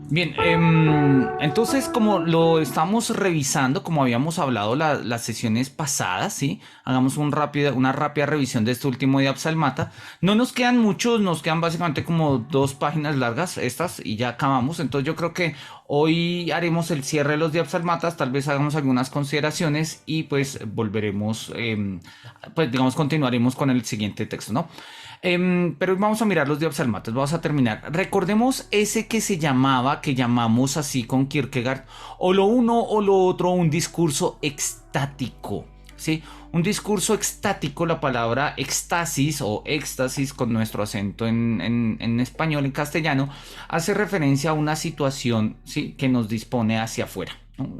Bien, entonces como lo estamos revisando, como habíamos hablado las sesiones pasadas, ¿sí? Hagamos una rápida revisión de este último de Absalmata. No nos quedan muchos, nos quedan básicamente como 2 páginas largas estas y ya acabamos. Entonces yo creo que hoy haremos el cierre de los de Absalmatas, tal vez hagamos algunas consideraciones y pues volveremos, pues digamos continuaremos con el siguiente texto, ¿no? Pero vamos a mirar los Diopsalmatas, vamos a terminar. Recordemos ese que se llamaba, que llamamos así con Kierkegaard, o lo uno o lo otro, un discurso extático. ¿Sí? Un discurso extático, la palabra éxtasis o éxtasis con nuestro acento en español, en castellano, hace referencia a una situación, ¿sí? Que nos dispone hacia afuera, ¿no?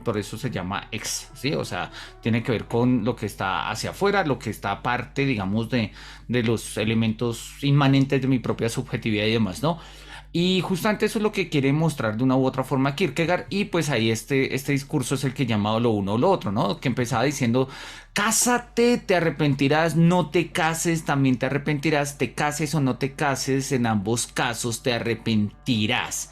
Por eso se llama ex, ¿sí? O sea, tiene que ver con lo que está hacia afuera, lo que está aparte, digamos, de los elementos inmanentes de mi propia subjetividad y demás, ¿no? Y justamente eso es lo que quiere mostrar de una u otra forma Kierkegaard. Y pues ahí este discurso es el que llamado lo uno o lo otro, ¿no? Que empezaba diciendo, cásate, te arrepentirás, no te cases, también te arrepentirás, te cases o no te cases, en ambos casos te arrepentirás.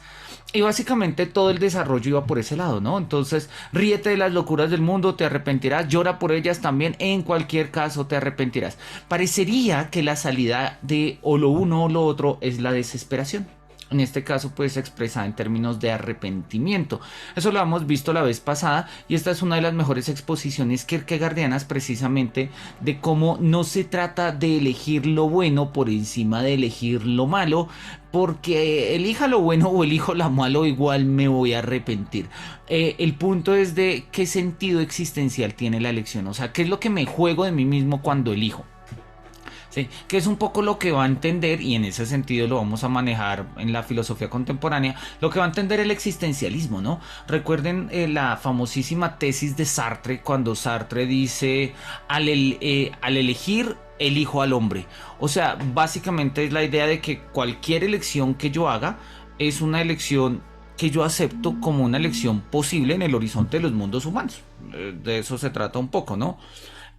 Y básicamente todo el desarrollo iba por ese lado, ¿no? Entonces, ríete de las locuras del mundo, te arrepentirás, llora por ellas también, en cualquier caso te arrepentirás. Parecería que la salida de o lo uno o lo otro es la desesperación. En este caso, pues expresada en términos de arrepentimiento. Eso lo hemos visto la vez pasada y esta es una de las mejores exposiciones kierkegaardianas precisamente de cómo no se trata de elegir lo bueno por encima de elegir lo malo, porque elija lo bueno o elijo lo malo, igual me voy a arrepentir. El punto es de qué sentido existencial tiene la elección, o sea, qué es lo que me juego de mí mismo cuando elijo. Sí, que es un poco lo que va a entender, y en ese sentido lo vamos a manejar en la filosofía contemporánea, lo que va a entender el existencialismo, ¿no? Recuerden la famosísima tesis de Sartre, cuando Sartre dice, al elegir, elijo al hombre. O sea, básicamente es la idea de que cualquier elección que yo haga es una elección que yo acepto como una elección posible en el horizonte de los mundos humanos. De eso se trata un poco, ¿no?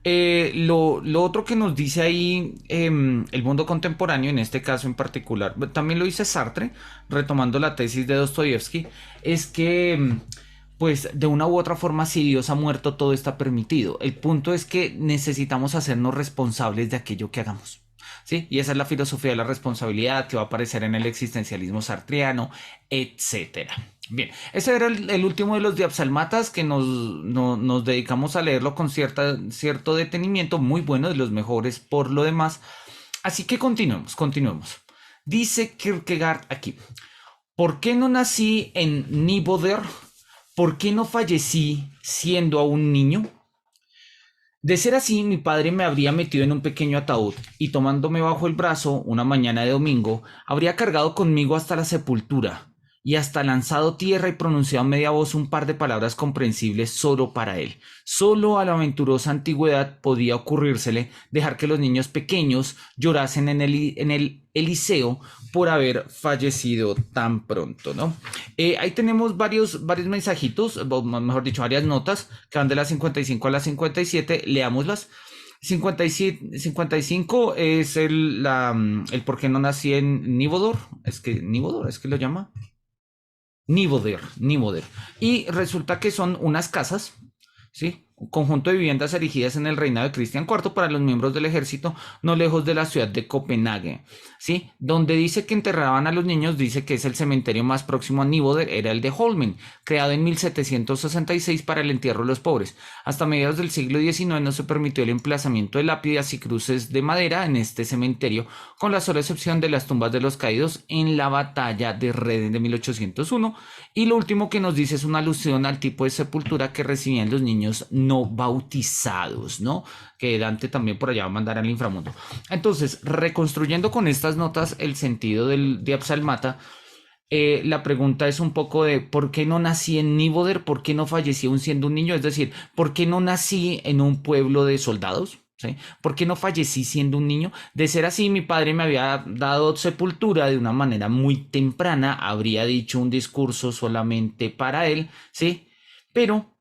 Lo otro que nos dice ahí el mundo contemporáneo, en este caso en particular, también lo dice Sartre, retomando la tesis de Dostoyevsky, es que pues de una u otra forma, si Dios ha muerto, todo está permitido. El punto es que necesitamos hacernos responsables de aquello que hagamos. ¿Sí? Y esa es la filosofía de la responsabilidad que va a aparecer en el existencialismo sartriano, etcétera. Bien, ese era el último de los diapsalmatas que nos dedicamos a leerlo con cierto detenimiento, muy bueno, de los mejores por lo demás. Así que continuemos. Dice Kierkegaard aquí, ¿por qué no nací en Niboder? ¿Por qué no fallecí siendo aún niño? De ser así, mi padre me habría metido en un pequeño ataúd y tomándome bajo el brazo una mañana de domingo, habría cargado conmigo hasta la sepultura y hasta lanzado tierra y pronunciado a media voz un par de palabras comprensibles solo para él. Solo a la aventurosa antigüedad podía ocurrírsele dejar que los niños pequeños llorasen en el Eliseo por haber fallecido tan pronto, ¿no? Ahí tenemos varios mensajitos, mejor dicho, varias notas que van de las 55 a las 57. Leámoslas. 55 es el por qué no nací en Nivodor. Nivodor, es que lo llama. Nivoder. Y resulta que son unas casas, ¿sí? Un conjunto de viviendas erigidas en el reinado de Cristian IV para los miembros del ejército, no lejos de la ciudad de Copenhague, ¿sí? Donde dice que enterraban a los niños, dice que es el cementerio más próximo a Nivoder, era el de Holmen, creado en 1766 para el entierro de los pobres. Hasta mediados del siglo XIX no se permitió el emplazamiento de lápidas y cruces de madera en este cementerio, con la sola excepción de las tumbas de los caídos en la batalla de Reden de 1801. Y lo último que nos dice es una alusión al tipo de sepultura que recibían los niños no bautizados, ¿no? Que Dante también por allá va a mandar al inframundo. Entonces, reconstruyendo con estas notas el sentido de Absalmata, la pregunta es un poco de ¿por qué no nací en Niboder? ¿Por qué no fallecí aún siendo un niño? Es decir, ¿por qué no nací en un pueblo de soldados? ¿Sí? ¿Por qué no fallecí siendo un niño? De ser así, mi padre me había dado sepultura de una manera muy temprana, habría dicho un discurso solamente para él, ¿sí? Pero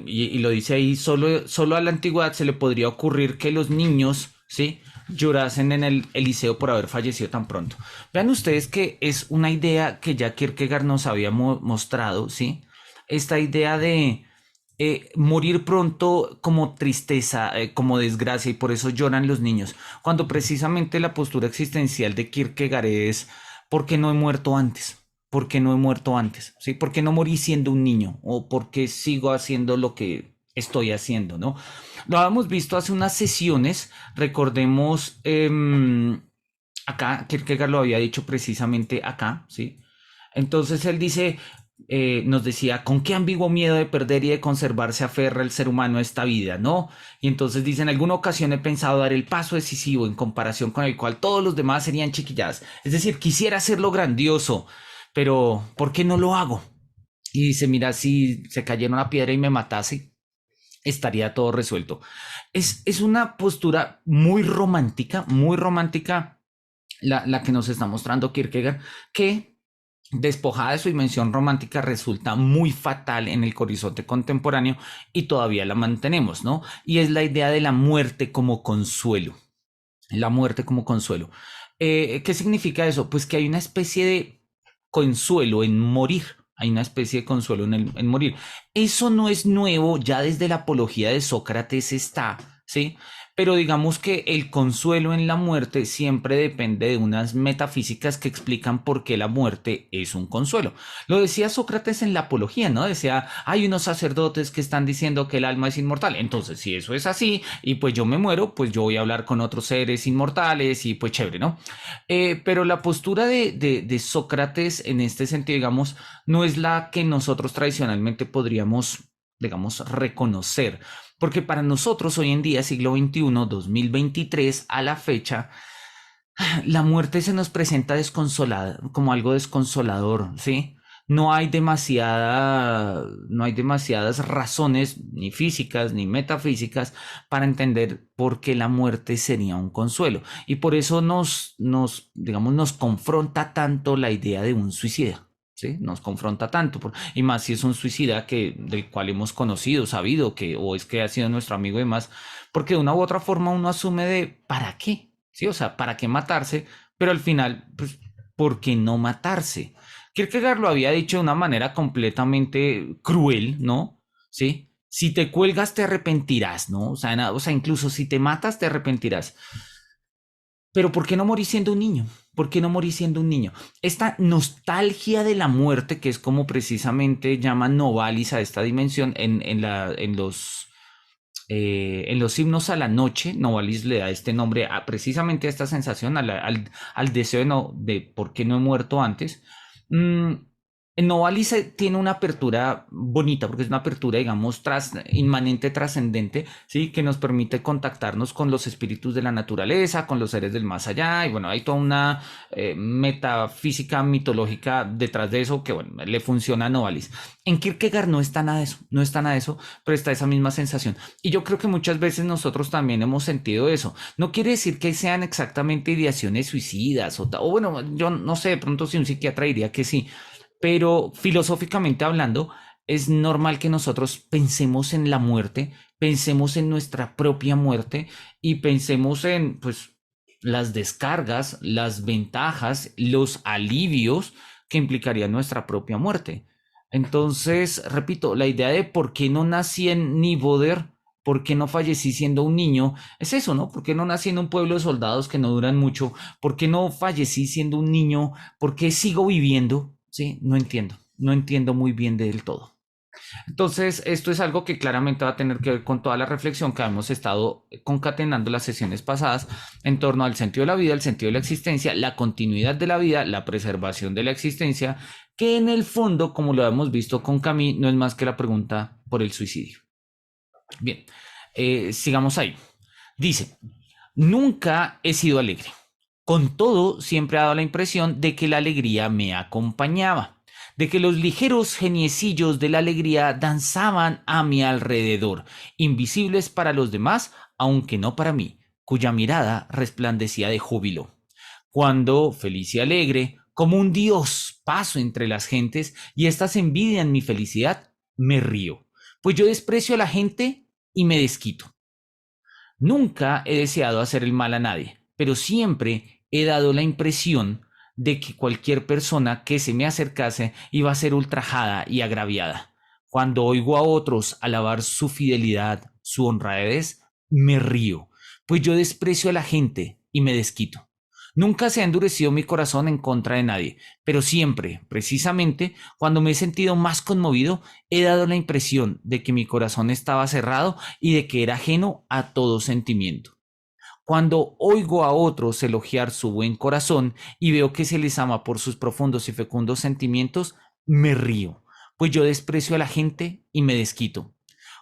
y lo dice ahí, solo a la antigüedad se le podría ocurrir que los niños, ¿sí? llorasen en el Eliseo por haber fallecido tan pronto. Vean ustedes que es una idea que ya Kierkegaard nos había mostrado, ¿sí? Esta idea de morir pronto como tristeza, como desgracia, y por eso lloran los niños, cuando precisamente la postura existencial de Kierkegaard es ¿por qué no he muerto antes? ¿Por qué no he muerto antes? ¿Sí? ¿Por qué no morí siendo un niño? ¿O por qué sigo haciendo lo que estoy haciendo? ¿No? Lo habíamos visto hace unas sesiones, recordemos, acá, Kierkegaard lo había dicho precisamente acá, ¿sí? Entonces él dice, nos decía, ¿con qué ambiguo miedo de perder y de conservar se aferra el ser humano a esta vida, no? Y entonces dice, en alguna ocasión he pensado dar el paso decisivo en comparación con el cual todos los demás serían chiquilladas. Es decir, quisiera hacerlo grandioso, pero ¿por qué no lo hago? Y dice, mira, si se cayera una piedra y me matase, estaría todo resuelto. Es una postura muy romántica la que nos está mostrando Kierkegaard, que despojada de su dimensión romántica resulta muy fatal en el horizonte contemporáneo y todavía la mantenemos, ¿no? Y es la idea de la muerte como consuelo. La muerte como consuelo. ¿Qué significa eso? Pues que hay una especie de consuelo en morir. Hay una especie de consuelo en morir. Eso no es nuevo, ya desde la apología de Sócrates está, ¿sí? Pero digamos que el consuelo en la muerte siempre depende de unas metafísicas que explican por qué la muerte es un consuelo. Lo decía Sócrates en la apología, ¿no? Decía, hay unos sacerdotes que están diciendo que el alma es inmortal. Entonces, si eso es así y pues yo me muero, pues yo voy a hablar con otros seres inmortales y pues chévere, ¿no? Pero la postura de Sócrates en este sentido, digamos, no es la que nosotros tradicionalmente podríamos, digamos, reconocer. Porque para nosotros hoy en día, siglo XXI, 2023, a la fecha, la muerte se nos presenta desconsolada, como algo desconsolador, ¿sí? No hay demasiadas razones, ni físicas, ni metafísicas, para entender por qué la muerte sería un consuelo. Y por eso digamos, nos confronta tanto la idea de un suicida. ¿Sí? Nos confronta tanto, y más si es un suicida del cual hemos conocido, sabido que, o es que ha sido nuestro amigo y demás, porque de una u otra forma uno asume de ¿para qué? ¿Sí? O sea, ¿para qué matarse? Pero al final, pues, ¿por qué no matarse? Kierkegaard lo había dicho de una manera completamente cruel, ¿no? ¿Sí? Si te cuelgas te arrepentirás, ¿no? O sea, incluso si te matas te arrepentirás. Pero ¿por qué no morir siendo un niño? ¿Por qué no morir siendo un niño? Esta nostalgia de la muerte, que es como precisamente llama Novalis a esta dimensión en los himnos a la noche, Novalis le da este nombre precisamente a esta sensación, al deseo de por qué no he muerto antes. Mm, Novalis tiene una apertura bonita, porque es una apertura, digamos, inmanente, trascendente, ¿sí? Que nos permite contactarnos con los espíritus de la naturaleza, con los seres del más allá, y bueno, hay toda una metafísica mitológica detrás de eso que, bueno, le funciona a Novalis. En Kierkegaard no está nada de eso, no está nada de eso, pero está esa misma sensación. Y yo creo que muchas veces nosotros también hemos sentido eso. No quiere decir que sean exactamente ideaciones suicidas, o bueno, yo no sé, de pronto si un psiquiatra diría que sí, pero filosóficamente hablando, es normal que nosotros pensemos en la muerte, pensemos en nuestra propia muerte y pensemos en, pues, las descargas, las ventajas, los alivios que implicaría nuestra propia muerte. Entonces, repito, la idea de por qué no nací en Niboder, por qué no fallecí siendo un niño, es eso, ¿no? ¿Por qué no nací en un pueblo de soldados que no duran mucho? ¿Por qué no fallecí siendo un niño? ¿Por qué sigo viviendo? Sí, no entiendo muy bien del todo. Entonces, esto es algo que claramente va a tener que ver con toda la reflexión que hemos estado concatenando las sesiones pasadas en torno al sentido de la vida, el sentido de la existencia, la continuidad de la vida, la preservación de la existencia, que en el fondo, como lo hemos visto con Camus, no es más que la pregunta por el suicidio. Bien, sigamos ahí. Dice, nunca he sido alegre. Con todo, siempre ha dado la impresión de que la alegría me acompañaba, de que los ligeros geniecillos de la alegría danzaban a mi alrededor, invisibles para los demás, aunque no para mí, cuya mirada resplandecía de júbilo. Cuando, feliz y alegre, como un dios, paso entre las gentes y éstas envidian mi felicidad, me río, pues yo desprecio a la gente y me desquito. Nunca he deseado hacer el mal a nadie, pero siempre he dado la impresión de que cualquier persona que se me acercase iba a ser ultrajada y agraviada. Cuando oigo a otros alabar su fidelidad, su honradez, me río, pues yo desprecio a la gente y me desquito. Nunca se ha endurecido mi corazón en contra de nadie, pero siempre, precisamente, cuando me he sentido más conmovido, he dado la impresión de que mi corazón estaba cerrado y de que era ajeno a todo sentimiento. Cuando oigo a otros elogiar su buen corazón y veo que se les ama por sus profundos y fecundos sentimientos, me río, pues yo desprecio a la gente y me desquito.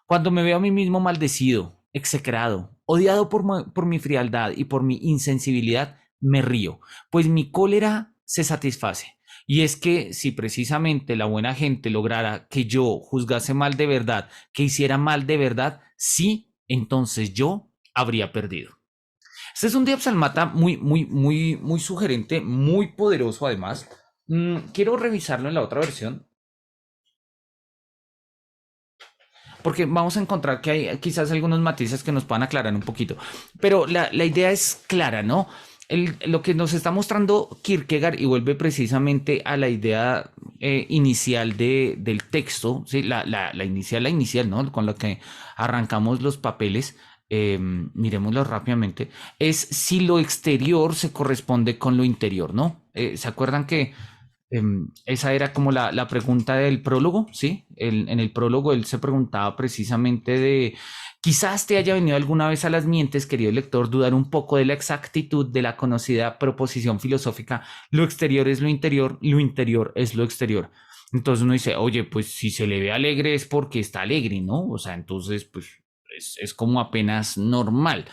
Cuando me veo a mí mismo maldecido, execrado, odiado por mi frialdad y por mi insensibilidad, me río, pues mi cólera se satisface. Y es que si precisamente la buena gente lograra que yo juzgase mal de verdad, que hiciera mal de verdad, sí, entonces yo habría perdido. Este es un Diapsalmata muy sugerente, muy poderoso además. Quiero revisarlo en la otra versión, porque vamos a encontrar que hay quizás algunos matices que nos puedan aclarar un poquito. Pero la idea es clara, ¿no? Lo que nos está mostrando Kierkegaard y vuelve precisamente a la idea inicial del texto, ¿sí? La inicial, ¿no? Con la que arrancamos los papeles, miremoslo rápidamente, es si lo exterior se corresponde con lo interior, ¿no? ¿Se acuerdan que esa era como la pregunta del prólogo, ¿sí? En el prólogo él se preguntaba precisamente de, quizás te haya venido alguna vez a las mientes, querido lector, dudar un poco de la exactitud de la conocida proposición filosófica, lo exterior es lo interior es lo exterior. Entonces uno dice, oye, pues si se le ve alegre es porque está alegre, ¿no? O sea, entonces, pues es como apenas normal.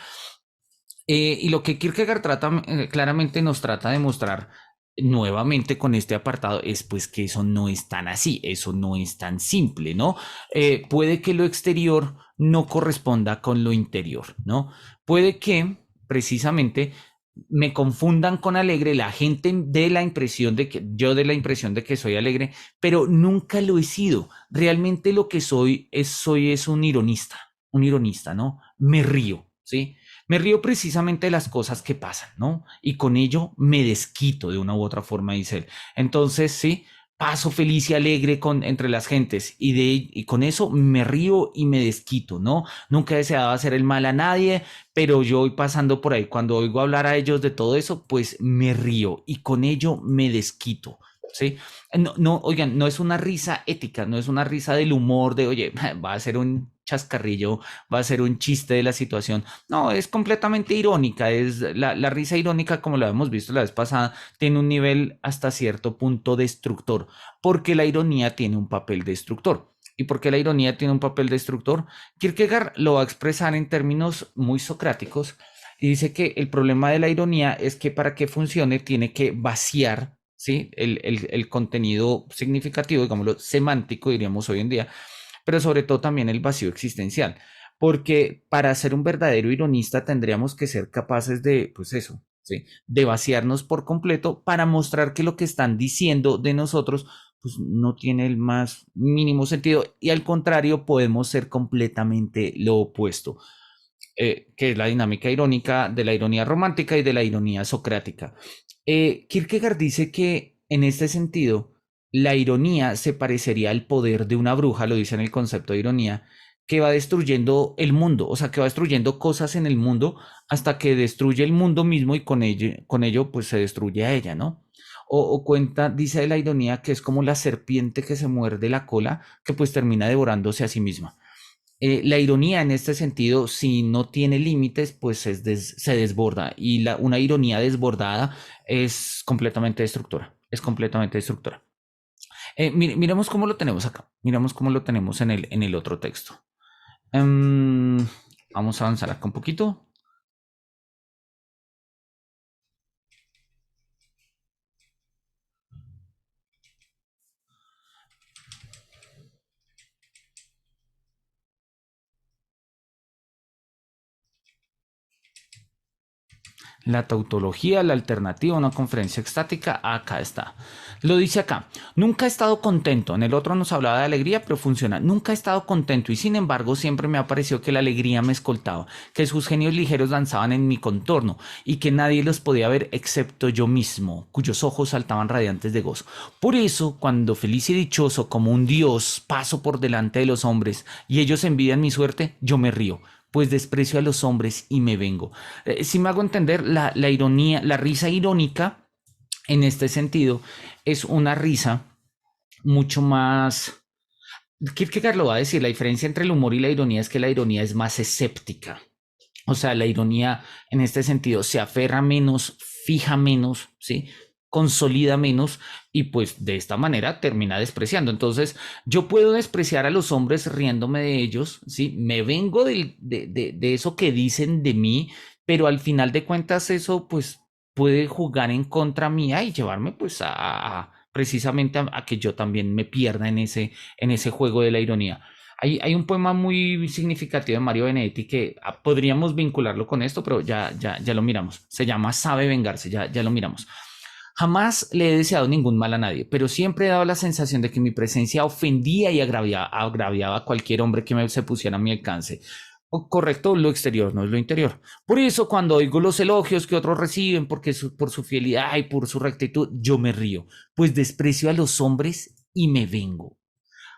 Y lo que Kierkegaard claramente nos trata de mostrar nuevamente con este apartado es pues que eso no es tan así, eso no es tan simple, ¿no? Puede que lo exterior no corresponda con lo interior, ¿no? Puede que precisamente me confundan con alegre, la gente de la impresión de que yo de la impresión de que soy alegre, pero nunca lo he sido. Realmente lo que soy es un ironista, ¿no? Me río, ¿sí? Me río precisamente de las cosas que pasan, ¿no? Y con ello me desquito de una u otra forma, dice él. Entonces, sí, paso feliz y alegre entre las gentes y con eso me río y me desquito, ¿no? Nunca he deseado hacer el mal a nadie, pero yo voy pasando por ahí. Cuando oigo hablar a ellos de todo eso, pues me río y con ello me desquito. ¿Sí? No, no, oigan, no es una risa ética, no es una risa del humor de, oye, va a ser un chascarrillo, va a ser un chiste de la situación. No, es completamente irónica, es la risa irónica, como lo hemos visto la vez pasada, tiene un nivel hasta cierto punto destructor, porque la ironía tiene un papel destructor. ¿Y por qué la ironía tiene un papel destructor? Kierkegaard lo va a expresar en términos muy socráticos y dice que el problema de la ironía es que para que funcione tiene que vaciar, ¿sí? El contenido significativo, digámoslo, semántico, diríamos hoy en día, pero sobre todo también el vacío existencial, porque para ser un verdadero ironista tendríamos que ser capaces de, pues eso, ¿sí? De vaciarnos por completo para mostrar que lo que están diciendo de nosotros pues no tiene el más mínimo sentido y al contrario podemos ser completamente lo opuesto, que es la dinámica irónica de la ironía romántica y de la ironía socrática. Kierkegaard dice que en este sentido la ironía se parecería al poder de una bruja, lo dice en el concepto de ironía, que va destruyendo el mundo, o sea, que va destruyendo cosas en el mundo hasta que destruye el mundo mismo y con ello pues se destruye a ella, ¿no? O cuenta, dice de la ironía que es como la serpiente que se muerde la cola, que pues termina devorándose a sí misma. La ironía en este sentido, si no tiene límites, pues se desborda y una ironía desbordada es completamente destructora, es completamente destructora. Miremos cómo lo tenemos acá, miremos cómo lo tenemos en el otro texto. Um, Vamos a avanzar acá un poquito. La tautología, la alternativa, una conferencia extática, acá está. Lo dice acá. Nunca he estado contento. En el otro nos hablaba de alegría, pero funciona. Nunca he estado contento y sin embargo siempre me ha parecido que la alegría me escoltaba, que sus genios ligeros danzaban en mi contorno y que nadie los podía ver excepto yo mismo, cuyos ojos saltaban radiantes de gozo. Por eso, cuando feliz y dichoso como un dios paso por delante de los hombres y ellos envidian mi suerte, yo me río pues desprecio a los hombres y me vengo. Si me hago entender, la ironía, la risa irónica en este sentido es una risa mucho más... Kierkegaard lo va a decir, la diferencia entre el humor y la ironía es que la ironía es más escéptica. O sea, la ironía en este sentido se aferra menos, fija menos, ¿sí? Consolida menos y pues de esta manera termina despreciando. Entonces yo puedo despreciar a los hombres riéndome de ellos, ¿sí? Me vengo de eso que dicen de mí, pero al final de cuentas eso pues puede jugar en contra mía y llevarme pues precisamente a que yo también me pierda en ese juego de la ironía. Hay un poema muy significativo de Mario Benedetti que podríamos vincularlo con esto, pero ya lo miramos. Se llama Sabe vengarse, ya lo miramos. Jamás le he deseado ningún mal a nadie, pero siempre he dado la sensación de que mi presencia ofendía y agraviaba a cualquier hombre que se pusiera a mi alcance. Correcto, lo exterior no es lo interior. Por eso cuando oigo los elogios que otros reciben por su fidelidad y por su rectitud, yo me río, pues desprecio a los hombres y me vengo.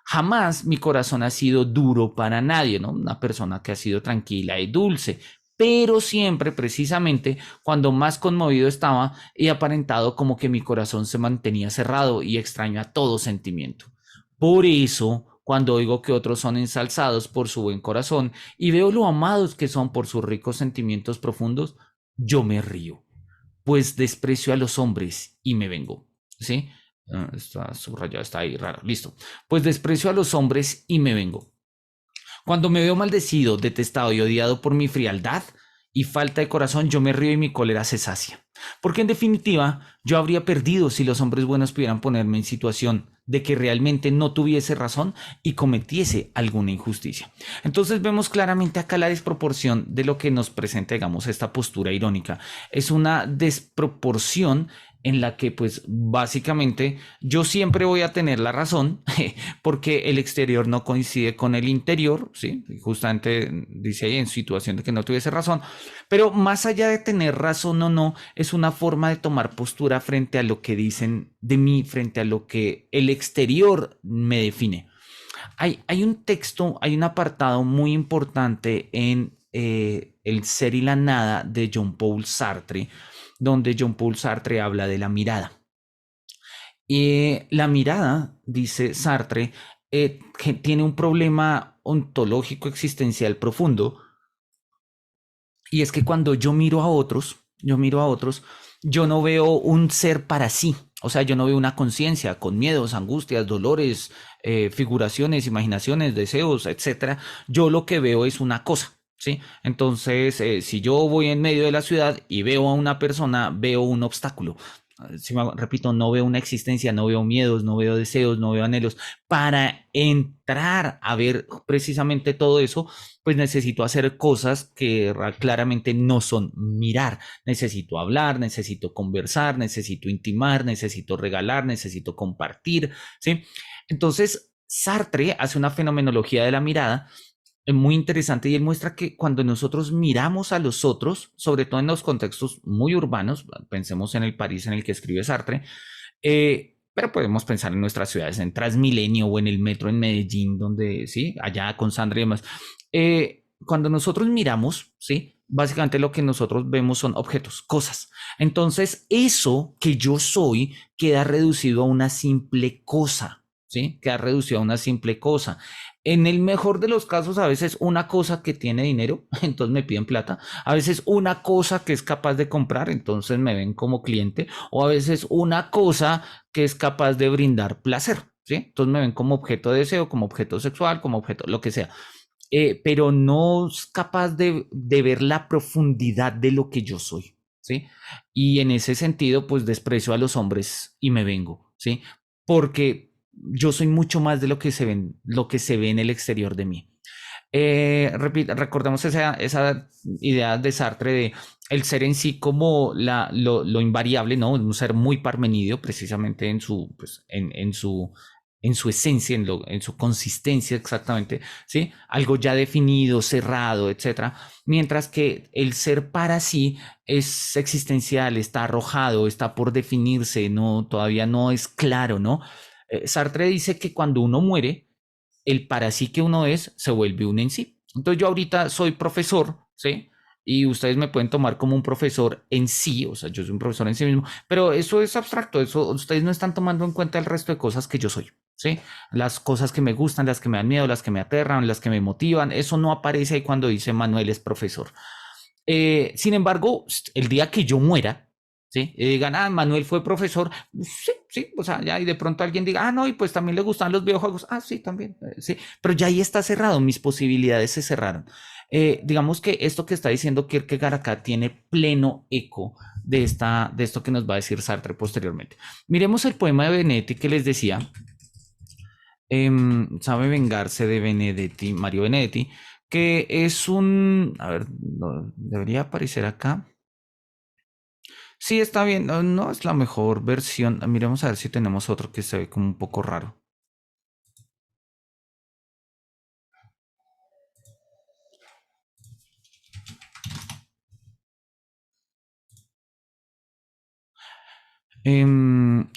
Jamás mi corazón ha sido duro para nadie, ¿no? Una persona que ha sido tranquila y dulce, pero siempre, precisamente, cuando más conmovido estaba, he aparentado como que mi corazón se mantenía cerrado y extraño a todo sentimiento. Por eso, cuando oigo que otros son ensalzados por su buen corazón y veo lo amados que son por sus ricos sentimientos profundos, yo me río, pues desprecio a los hombres y me vengo, ¿sí? Está subrayado, está ahí raro, listo. Pues desprecio a los hombres y me vengo. Cuando me veo maldecido, detestado y odiado por mi frialdad y falta de corazón, yo me río y mi cólera se sacia. Porque en definitiva, yo habría perdido si los hombres buenos pudieran ponerme en situación de que realmente no tuviese razón y cometiese alguna injusticia. Entonces vemos claramente acá la desproporción de lo que nos presenta, digamos, esta postura irónica. Es una desproporción en la que pues básicamente yo siempre voy a tener la razón porque el exterior no coincide con el interior, ¿sí? Justamente dice ahí en situación de que no tuviese razón, pero más allá de tener razón o no, es una forma de tomar postura frente a lo que dicen de mí, frente a lo que el exterior me define. Hay un texto, hay un apartado muy importante en El ser y la nada de Jean-Paul Sartre, donde Jean-Paul Sartre habla de la mirada. Y la mirada, dice Sartre, que tiene un problema ontológico existencial profundo, y es que cuando yo no veo un ser para sí, o sea, yo no veo una conciencia con miedos, angustias, dolores, figuraciones, imaginaciones, deseos, etcétera. Yo lo que veo es una cosa. ¿Sí? Entonces, si yo voy en medio de la ciudad y veo a una persona, veo un obstáculo. Repito, no veo una existencia, no veo miedos, no veo deseos, no veo anhelos. Para entrar a ver precisamente todo eso, pues necesito hacer cosas que claramente no son mirar. Necesito hablar, necesito conversar, necesito intimar, necesito regalar, necesito compartir, ¿sí? Entonces, Sartre hace una fenomenología de la mirada muy interesante y él muestra que cuando nosotros miramos a los otros, sobre todo en los contextos muy urbanos, pensemos en el París en el que escribe Sartre, pero podemos pensar en nuestras ciudades, en Transmilenio o en el metro en Medellín, donde, sí, allá con Sandra y demás. Cuando nosotros miramos, sí, básicamente lo que nosotros vemos son objetos, cosas. Entonces, eso que yo soy queda reducido a una simple cosa, ¿sí? Queda reducido a una simple cosa. En el mejor de los casos, a veces una cosa que tiene dinero, entonces me piden plata. A veces una cosa que es capaz de comprar, entonces me ven como cliente. O a veces una cosa que es capaz de brindar placer, ¿sí? Entonces me ven como objeto de deseo, como objeto sexual, como objeto, lo que sea. Pero no es capaz de ver la profundidad de lo que yo soy, ¿sí? Y en ese sentido, pues desprecio a los hombres y me vengo, ¿sí? Porque yo soy mucho más de lo que se ven, lo que se ve en el exterior de mí. Recordemos esa idea de Sartre de el ser en sí como lo invariable, ¿no? Un ser muy parmenidio, precisamente en su, pues, en su esencia, en su consistencia exactamente, ¿sí? Algo ya definido, cerrado, etcétera. Mientras que el ser para sí es existencial, está arrojado, está por definirse, no, todavía no es claro, ¿no? Sartre dice que cuando uno muere, el para sí que uno es se vuelve un en sí. Entonces yo ahorita soy profesor, ¿sí? Y ustedes me pueden tomar como un profesor en sí, o sea, yo soy un profesor en sí mismo, pero eso es abstracto, eso ustedes no están tomando en cuenta el resto de cosas que yo soy, ¿sí? Las cosas que me gustan, las que me dan miedo, las que me aterran, las que me motivan, eso no aparece ahí cuando dice Manuel es profesor. Sin embargo, el día que yo muera, ¿sí? Y digan, ah, Manuel fue profesor, sí, sí, o sea, ya, y de pronto alguien diga, ah, no, y pues también le gustan los videojuegos, ah, sí, también, sí, pero ya ahí está cerrado, mis posibilidades se cerraron. Digamos que esto que está diciendo Kierkegaard acá tiene pleno eco de esto que nos va a decir Sartre posteriormente. Miremos el poema de Benedetti que les decía, sabe vengarse de Benedetti, Mario Benedetti, que es un, a ver, no, debería aparecer acá. Sí, está bien, no, no es la mejor versión. Miremos a ver si tenemos otro que se ve como un poco raro.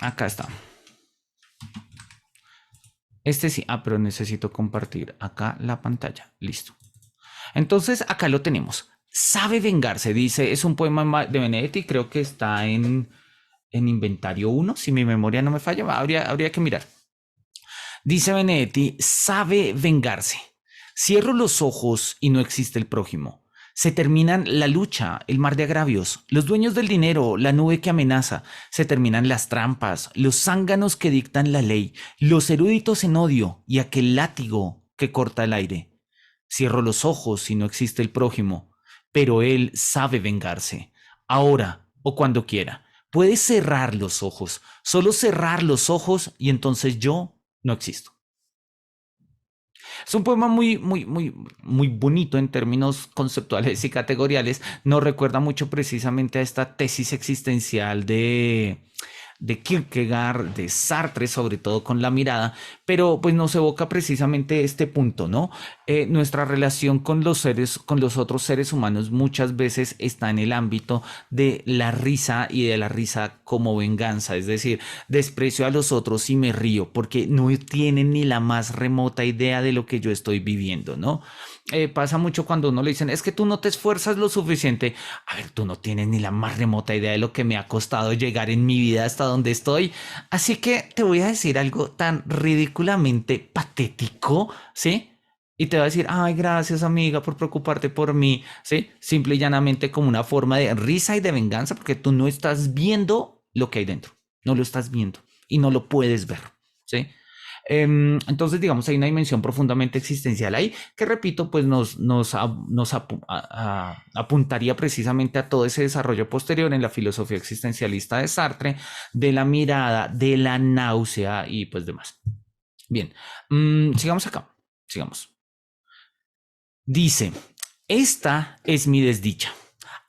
Acá está. Este sí, ah, pero necesito compartir acá la pantalla. Listo. Entonces, acá lo tenemos. Sabe vengarse, dice, es un poema de Benedetti, creo que está en Inventario uno, si mi memoria no me falla, habría que mirar. Dice Benedetti, sabe vengarse. Cierro los ojos y no existe el prójimo. Se terminan la lucha, el mar de agravios, los dueños del dinero, la nube que amenaza. Se terminan las trampas, los zánganos que dictan la ley, los eruditos en odio y aquel látigo que corta el aire. Cierro los ojos y no existe el prójimo, pero él sabe vengarse. Ahora o cuando quiera. Puede cerrar los ojos, solo cerrar los ojos y entonces yo no existo. Es un poema muy bonito en términos conceptuales y categoriales. Nos recuerda mucho precisamente a esta tesis existencial de Kierkegaard, de Sartre, sobre todo con la mirada, pero pues nos evoca precisamente este punto, ¿no? Nuestra relación con los seres, con los otros seres humanos muchas veces está en el ámbito de la risa y de la risa como venganza, es decir, desprecio a los otros y me río porque no tienen ni la más remota idea de lo que yo estoy viviendo, ¿no? Pasa mucho cuando uno le dicen, es que tú no te esfuerzas lo suficiente. A ver, tú no tienes ni la más remota idea de lo que me ha costado llegar en mi vida hasta donde estoy. Así que te voy a decir algo tan ridículamente patético, ¿sí? Y te va a decir, ay, gracias amiga por preocuparte por mí, ¿sí? Simple y llanamente como una forma de risa y de venganza porque tú no estás viendo lo que hay dentro. No lo estás viendo y no lo puedes ver, ¿sí? Entonces, digamos, hay una dimensión profundamente existencial ahí que, repito, pues apuntaría precisamente a todo ese desarrollo posterior en la filosofía existencialista de Sartre, de la mirada, de la náusea y pues demás. Bien, sigamos acá, sigamos. Dice, esta es mi desdicha.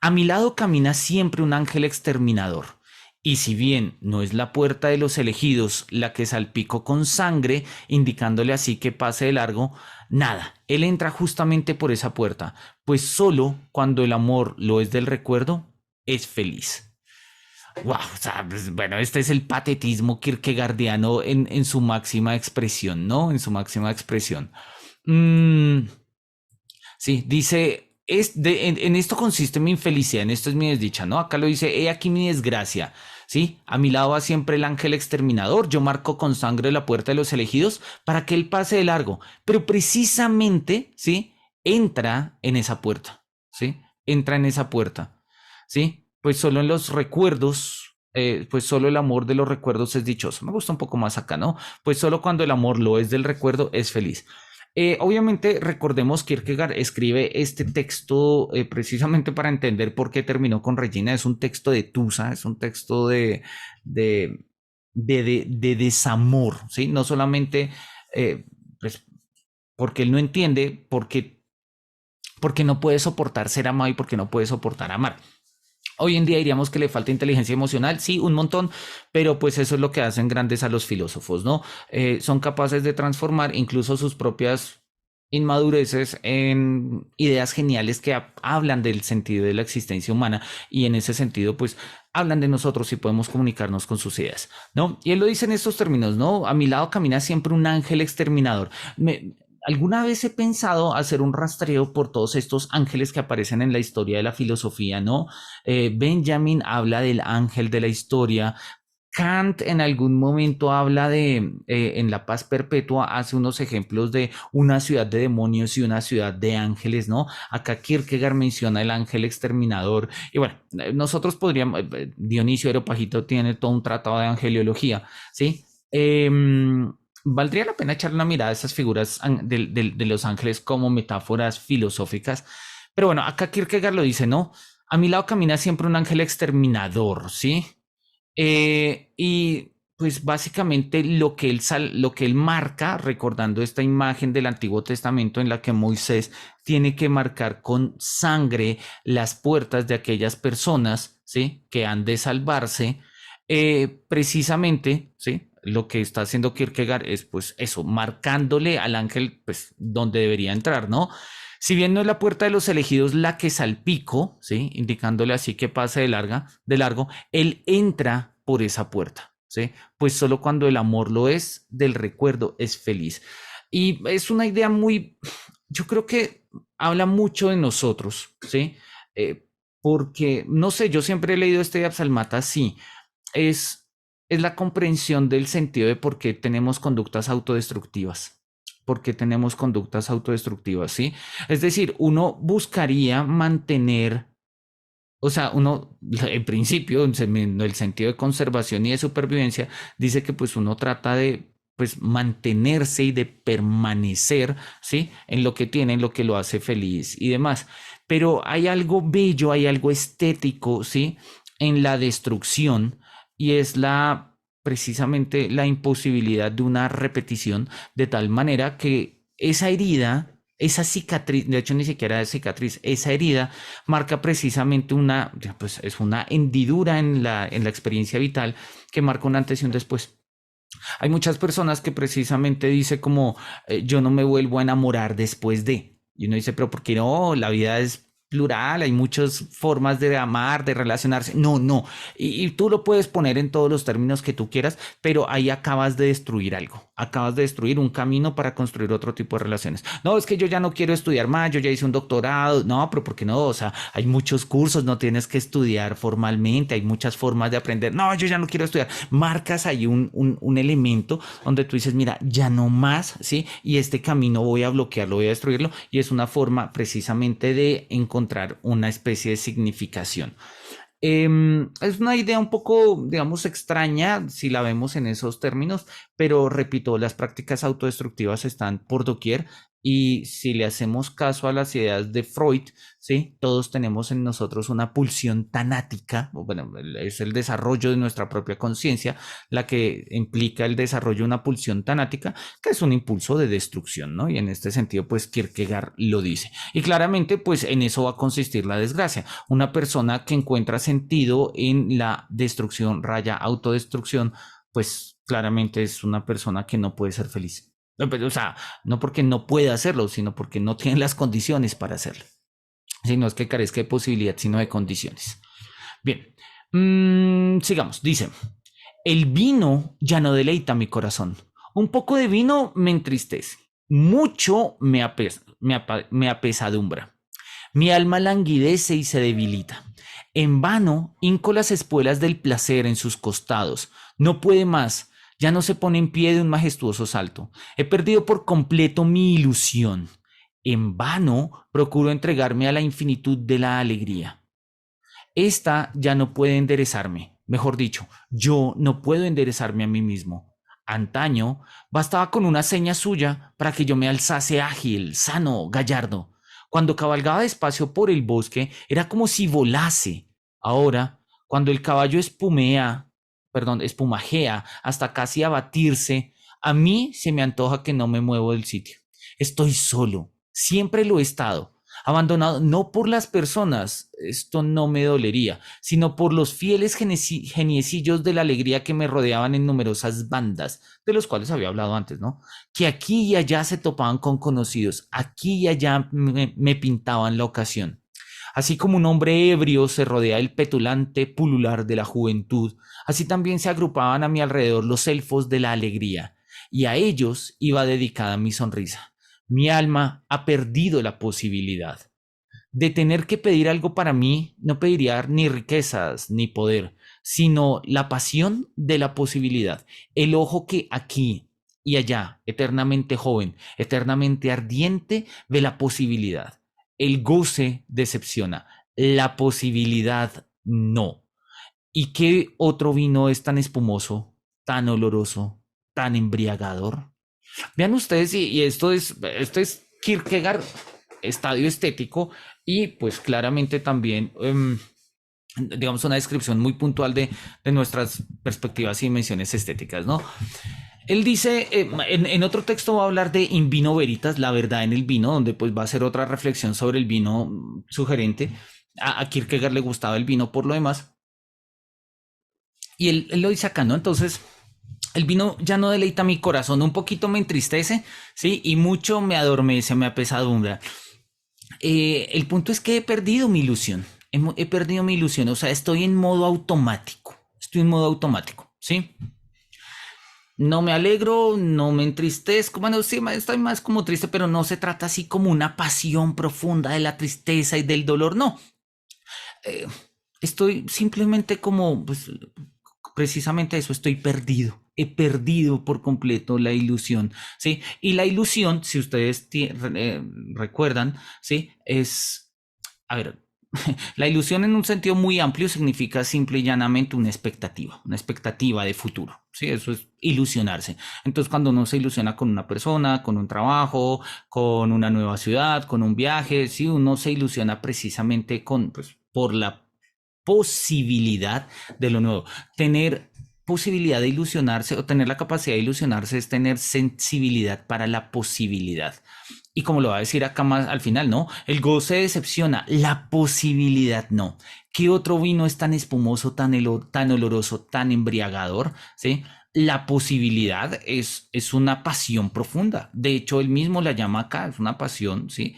A mi lado camina siempre un ángel exterminador. Y si bien no es la puerta de los elegidos la que salpico con sangre, indicándole así que pase de largo, nada, él entra justamente por esa puerta, pues solo cuando el amor lo es del recuerdo, es feliz. Wow, o sea, pues, bueno, este es el patetismo kierkegaardiano en su máxima expresión, ¿no? En su máxima expresión. Mm, Sí, dice, en esto consiste mi infelicidad, en esto es mi desdicha, ¿no? Acá lo dice, he aquí mi desgracia, ¿sí? A mi lado va siempre el ángel exterminador, yo marco con sangre la puerta de los elegidos para que él pase de largo, pero precisamente, ¿sí? Entra en esa puerta, ¿sí? Entra en esa puerta, ¿sí? Pues solo en los recuerdos, pues solo el amor de los recuerdos es dichoso. Me gusta un poco más acá, ¿no? Pues solo cuando el amor lo es del recuerdo es feliz. Obviamente, recordemos que Kierkegaard escribe este texto precisamente para entender por qué terminó con Regina. Es un texto de tusa, es un texto de, de desamor, ¿sí? No solamente pues, porque él no entiende por qué porque no puede soportar ser amado y porque no puede soportar amar. Hoy en día diríamos que le falta inteligencia emocional, sí, un montón, pero pues eso es lo que hacen grandes a los filósofos, ¿no? Son capaces de transformar incluso sus propias inmadureces en ideas geniales que hablan del sentido de la existencia humana y en ese sentido pues hablan de nosotros y podemos comunicarnos con sus ideas, ¿no? Y él lo dice en estos términos, ¿no? A mi lado camina siempre un ángel exterminador. Alguna vez he pensado hacer un rastreo por todos estos ángeles que aparecen en la historia de la filosofía, ¿no? Benjamin habla del ángel de la historia. Kant en algún momento habla de, en La Paz Perpetua, hace unos ejemplos de una ciudad de demonios y una ciudad de ángeles, ¿no? Acá Kierkegaard menciona el ángel exterminador. Y bueno, nosotros podríamos, Dionisio Areopagito tiene todo un tratado de angeliología, ¿sí? Valdría la pena echar una mirada a esas figuras de los ángeles como metáforas filosóficas. Pero bueno, acá Kierkegaard lo dice, ¿no? A mi lado camina siempre un ángel exterminador, ¿sí? Y pues básicamente lo que él marca, recordando esta imagen del Antiguo Testamento en la que Moisés tiene que marcar con sangre las puertas de aquellas personas, ¿sí? Que han de salvarse, precisamente, ¿sí? Lo que está haciendo Kierkegaard es pues eso, marcándole al ángel pues donde debería entrar, ¿no? Si bien no es la puerta de los elegidos la que salpico, ¿sí? Indicándole así que pase de largo, él entra por esa puerta, ¿sí? Pues solo cuando el amor lo es, del recuerdo es feliz. Y es una idea muy, yo creo que habla mucho de nosotros, ¿sí? Eh, Porque, no sé, yo siempre he leído este de Absalmata así, es, es la comprensión del sentido de por qué tenemos conductas autodestructivas. ¿Por qué tenemos conductas autodestructivas? ¿Sí? Es decir, uno buscaría mantener, o sea, uno, en principio, en el sentido de conservación y de supervivencia, dice que pues uno trata de pues mantenerse y de permanecer, ¿sí? En lo que tiene, en lo que lo hace feliz y demás. Pero hay algo bello, hay algo estético, ¿sí? En la destrucción y es la precisamente la imposibilidad de una repetición de tal manera que esa herida, esa cicatriz, de hecho ni siquiera es cicatriz, esa herida marca precisamente una, pues es una hendidura en la experiencia vital que marca un antes y un después. Hay muchas personas que precisamente dice como yo no me vuelvo a enamorar después de. Y uno dice, pero ¿por qué no? La vida es plural, hay muchas formas de amar, de relacionarse. No, no. Y tú lo puedes poner en todos los términos que tú quieras, pero ahí acabas de destruir algo. Acabas de destruir un camino para construir otro tipo de relaciones. No, es que yo ya no quiero estudiar más, yo ya hice un doctorado. No, pero ¿por qué no? O sea, hay muchos cursos, no tienes que estudiar formalmente, hay muchas formas de aprender. No, yo ya no quiero estudiar. Marcas ahí un elemento donde tú dices, mira, ya no más, ¿sí? Y este camino voy a bloquearlo, voy a destruirlo. Y es una forma precisamente de encontrar una especie de significación. Es una idea un poco, digamos, extraña si la vemos en esos términos, pero repito, las prácticas autodestructivas están por doquier y si le hacemos caso a las ideas de Freud, ¿sí? Todos tenemos en nosotros una pulsión tanática, bueno, es el desarrollo de nuestra propia conciencia, la que implica el desarrollo de una pulsión tanática, que es un impulso de destrucción, ¿no? Y en este sentido, pues Kierkegaard lo dice. Y claramente, pues en eso va a consistir la desgracia. Una persona que encuentra sentido en la destrucción, raya autodestrucción, pues claramente es una persona que no puede ser feliz. O sea, no porque no pueda hacerlo, sino porque no tiene las condiciones para hacerlo. Si no es que carezca de posibilidad, sino de condiciones. Bien, sigamos. Dice, el vino ya no deleita mi corazón. Un poco de vino me entristece. Mucho me apesadumbra. Mi alma languidece y se debilita. En vano hinco las espuelas del placer en sus costados. No puede más. Ya no se pone en pie de un majestuoso salto. He perdido por completo mi ilusión. En vano procuro entregarme a la infinitud de la alegría. Esta ya no puede enderezarme. Mejor dicho, yo no puedo enderezarme a mí mismo. Antaño bastaba con una seña suya para que yo me alzase ágil, sano, gallardo. Cuando cabalgaba despacio por el bosque era como si volase. Ahora, cuando el caballo espumajea hasta casi abatirse, a mí se me antoja que no me muevo del sitio. Estoy solo, siempre lo he estado. abandonado no por las personas, esto no me dolería, sino por los fieles geniecillos de la alegría que me rodeaban en numerosas bandas, de los cuales había hablado antes, ¿no? Que aquí y allá se topaban con conocidos, aquí y allá me pintaban la ocasión. Así como un hombre ebrio se rodea del petulante pulular de la juventud, así también se agrupaban a mi alrededor los elfos de la alegría, y a ellos iba dedicada mi sonrisa. Mi alma ha perdido la posibilidad de tener que pedir algo para mí. No pediría ni riquezas ni poder, sino la pasión de la posibilidad, el ojo que aquí y allá, eternamente joven, eternamente ardiente, ve la posibilidad. El goce decepciona, la posibilidad no. ¿Y qué otro vino es tan espumoso, tan oloroso, tan embriagador? Vean ustedes, y esto es Kierkegaard, estadio estético, y pues claramente también, digamos, una descripción muy puntual de nuestras perspectivas y dimensiones estéticas, ¿no? Él dice, en otro texto va a hablar de In Vino Veritas, la verdad en el vino, donde pues va a hacer otra reflexión sobre el vino sugerente. A Kierkegaard le gustaba el vino por lo demás, y él lo dice acá, ¿no? Entonces, el vino ya no deleita mi corazón, un poquito me entristece, ¿sí? Y mucho me adormece, me apesadumbra. El punto es que he perdido mi ilusión, he perdido mi ilusión, o sea, estoy en modo automático, estoy en modo automático, ¿sí? No me alegro, no me entristezco, bueno, sí, estoy más como triste, pero no se trata así como una pasión profunda de la tristeza y del dolor, no. Eh, Estoy simplemente como, pues, precisamente eso, estoy perdido. He perdido por completo la ilusión, ¿sí? Y la ilusión, si ustedes recuerdan, ¿sí? Es, a ver, la ilusión en un sentido muy amplio significa simple y llanamente una expectativa de futuro, ¿sí? Eso es ilusionarse. Entonces, cuando uno se ilusiona con una persona, con un trabajo, con una nueva ciudad, con un viaje, sí, uno se ilusiona precisamente con, pues, por la posibilidad de lo nuevo. Tener posibilidad de ilusionarse o tener la capacidad de ilusionarse es tener sensibilidad para la posibilidad. Y como lo va a decir acá más al final, ¿no? El goce decepciona, la posibilidad no. ¿Qué otro vino es tan espumoso, tan oloroso, tan embriagador? ¿Sí? La posibilidad es una pasión profunda. De hecho, él mismo la llama acá, es una pasión, ¿sí?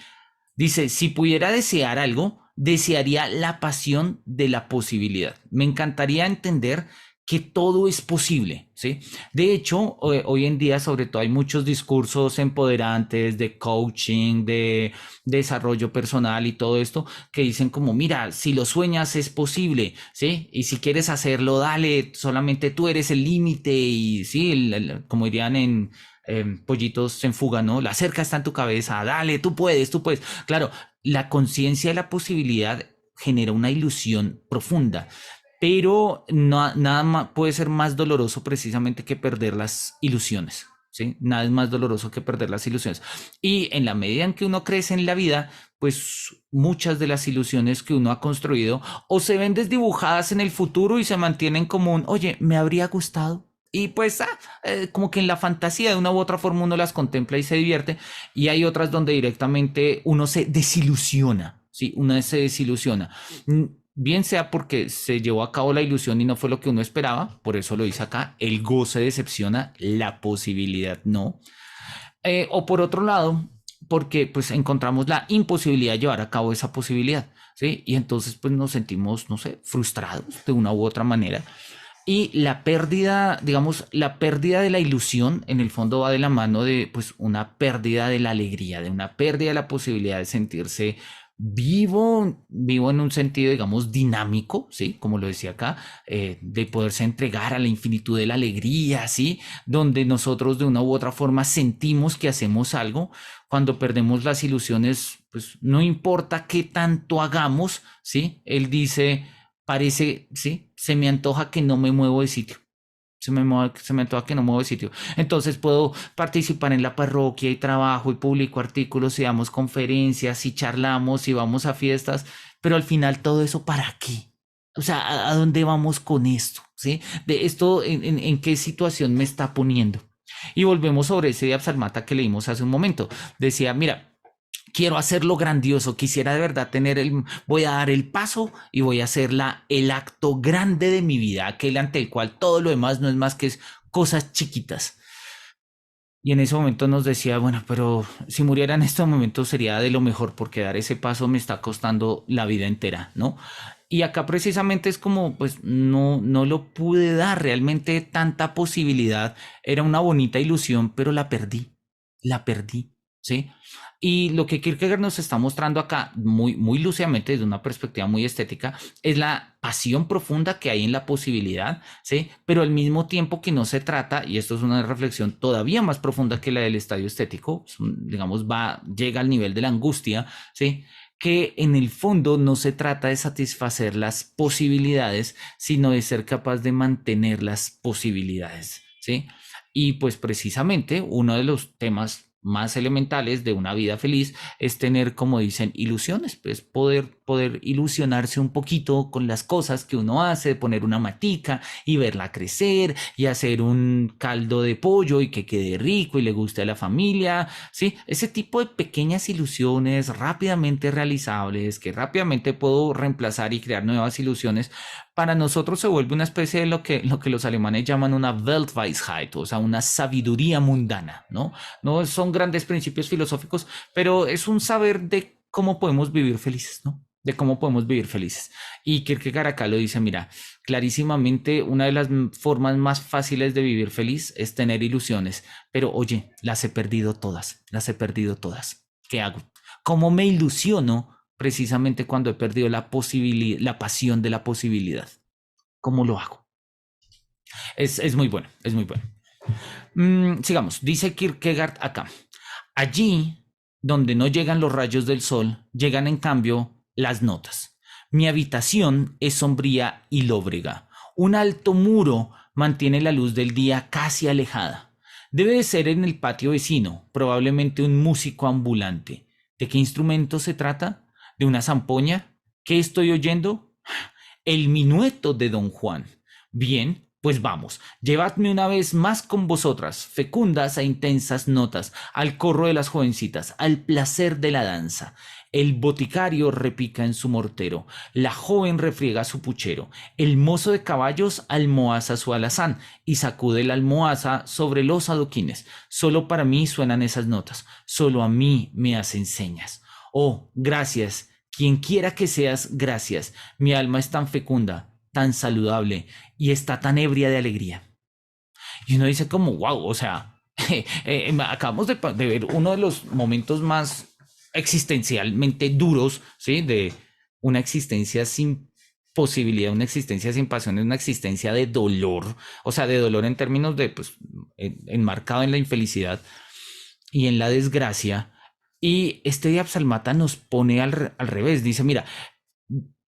Dice, si pudiera desear algo, desearía la pasión de la posibilidad. Me encantaría entender que todo es posible, ¿sí? De hecho, hoy en día, sobre todo, hay muchos discursos empoderantes de coaching, de desarrollo personal y todo esto, que dicen como, mira, si lo sueñas es posible, ¿sí? Y si quieres hacerlo, dale, solamente tú eres el límite y, sí, como dirían en pollitos en fuga, ¿no? La cerca está en tu cabeza, dale, tú puedes, tú puedes. Claro, la conciencia de la posibilidad genera una ilusión profunda, pero no, nada más puede ser más doloroso precisamente que perder las ilusiones. ¿Sí? Nada es más doloroso que perder las ilusiones. Y en la medida en que uno crece en la vida, pues muchas de las ilusiones que uno ha construido o se ven desdibujadas en el futuro y se mantienen como un, oye, me habría gustado. Y pues como que en la fantasía de una u otra forma uno las contempla y se divierte. Y hay otras donde directamente uno se desilusiona. Sí, uno se desilusiona. Bien sea porque se llevó a cabo la ilusión y no fue lo que uno esperaba, por eso lo dice acá, el goce decepciona, la posibilidad no. O por otro lado, porque pues encontramos la imposibilidad de llevar a cabo esa posibilidad, ¿sí? Y entonces pues nos sentimos, no sé, frustrados de una u otra manera. Y la pérdida, digamos, la pérdida de la ilusión en el fondo va de la mano de pues una pérdida de la alegría, de una pérdida de la posibilidad de sentirse vivo en un sentido, digamos, dinámico, ¿sí? Como lo decía acá, de poderse entregar a la infinitud de la alegría, ¿sí? Donde nosotros de una u otra forma sentimos que hacemos algo. Cuando perdemos las ilusiones, pues no importa qué tanto hagamos, ¿sí? Él dice, parece, ¿sí? Se me antoja que no me muevo de sitio. Se me antoja que no muevo de sitio. Entonces puedo participar en la parroquia y trabajo y publico artículos y damos conferencias y charlamos y vamos a fiestas, pero al final todo eso ¿para qué? O sea, ¿a dónde vamos con esto? ¿Sí? De esto, ¿en qué situación me está poniendo? Y volvemos sobre ese de Absalmata que leímos hace un momento. Decía, mira, quiero hacerlo grandioso, quisiera de verdad voy a dar el paso y voy a hacer el acto grande de mi vida, aquel ante el cual todo lo demás no es más que cosas chiquitas. Y en ese momento nos decía, bueno, pero si muriera en este momento sería de lo mejor porque dar ese paso me está costando la vida entera, ¿no? Y acá precisamente es como, pues no lo pude dar, realmente tanta posibilidad, era una bonita ilusión, pero la perdí, ¿sí? Y lo que Kierkegaard nos está mostrando acá, muy lúcidamente, desde una perspectiva muy estética, es la pasión profunda que hay en la posibilidad, ¿sí? Pero al mismo tiempo que no se trata, y esto es una reflexión todavía más profunda que la del estadio estético, digamos, llega al nivel de la angustia, ¿sí? Que en el fondo no se trata de satisfacer las posibilidades, sino de ser capaz de mantener las posibilidades, ¿sí? Y pues precisamente uno de los temas más elementales de una vida feliz es tener, como dicen, ilusiones, pues poder ilusionarse un poquito con las cosas que uno hace, poner una matica y verla crecer y hacer un caldo de pollo y que quede rico y le guste a la familia, ¿sí? Ese tipo de pequeñas ilusiones rápidamente realizables que rápidamente puedo reemplazar y crear nuevas ilusiones, para nosotros se vuelve una especie de lo que los alemanes llaman una Weltweisheit, o sea, una sabiduría mundana, ¿no? No son grandes principios filosóficos, pero es un saber de cómo podemos vivir felices, ¿no? De cómo podemos vivir felices. Y Kierkegaard acá lo dice, mira, clarísimamente una de las formas más fáciles de vivir feliz es tener ilusiones, pero oye, las he perdido todas, las he perdido todas. ¿Qué hago? ¿Cómo me ilusiono precisamente cuando he perdido la posibilidad, la pasión de la posibilidad? ¿Cómo lo hago? Es muy bueno, es muy bueno. Sigamos, dice Kierkegaard acá. Allí donde no llegan los rayos del sol, llegan en cambio las notas. Mi habitación es sombría y lóbrega. Un alto muro mantiene la luz del día casi alejada. Debe de ser en el patio vecino, probablemente un músico ambulante. ¿De qué instrumento se trata? ¿De una zampoña? ¿Qué estoy oyendo? El minueto de Don Juan. Bien, pues vamos, llevadme una vez más con vosotras, fecundas e intensas notas, al corro de las jovencitas, al placer de la danza. El boticario repica en su mortero, la joven refriega su puchero, el mozo de caballos almohaza su alazán y sacude la almohaza sobre los adoquines. Solo para mí suenan esas notas, solo a mí me hacen señas. Oh, gracias, quien quiera que seas, gracias. Mi alma es tan fecunda, tan saludable y está tan ebria de alegría. Y uno dice como, wow, o sea, acabamos de ver uno de los momentos más existencialmente duros, ¿sí? De una existencia sin posibilidad, una existencia sin pasión, una existencia de dolor, o sea, de dolor en términos de, pues, enmarcado en la infelicidad y en la desgracia. Y este Diapsalmata nos pone al revés, dice, mira,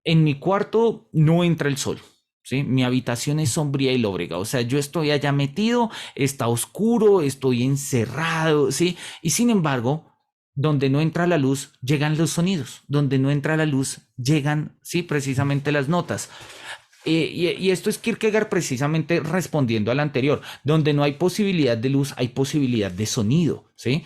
en mi cuarto no entra el sol. ¿Sí? Mi habitación es sombría y lóbrega, o sea, yo estoy allá metido, está oscuro, estoy encerrado, ¿sí? Y sin embargo, donde no entra la luz, llegan los sonidos, donde no entra la luz, llegan, sí, precisamente las notas. Y esto es Kierkegaard precisamente respondiendo al anterior, donde no hay posibilidad de luz, hay posibilidad de sonido, ¿sí?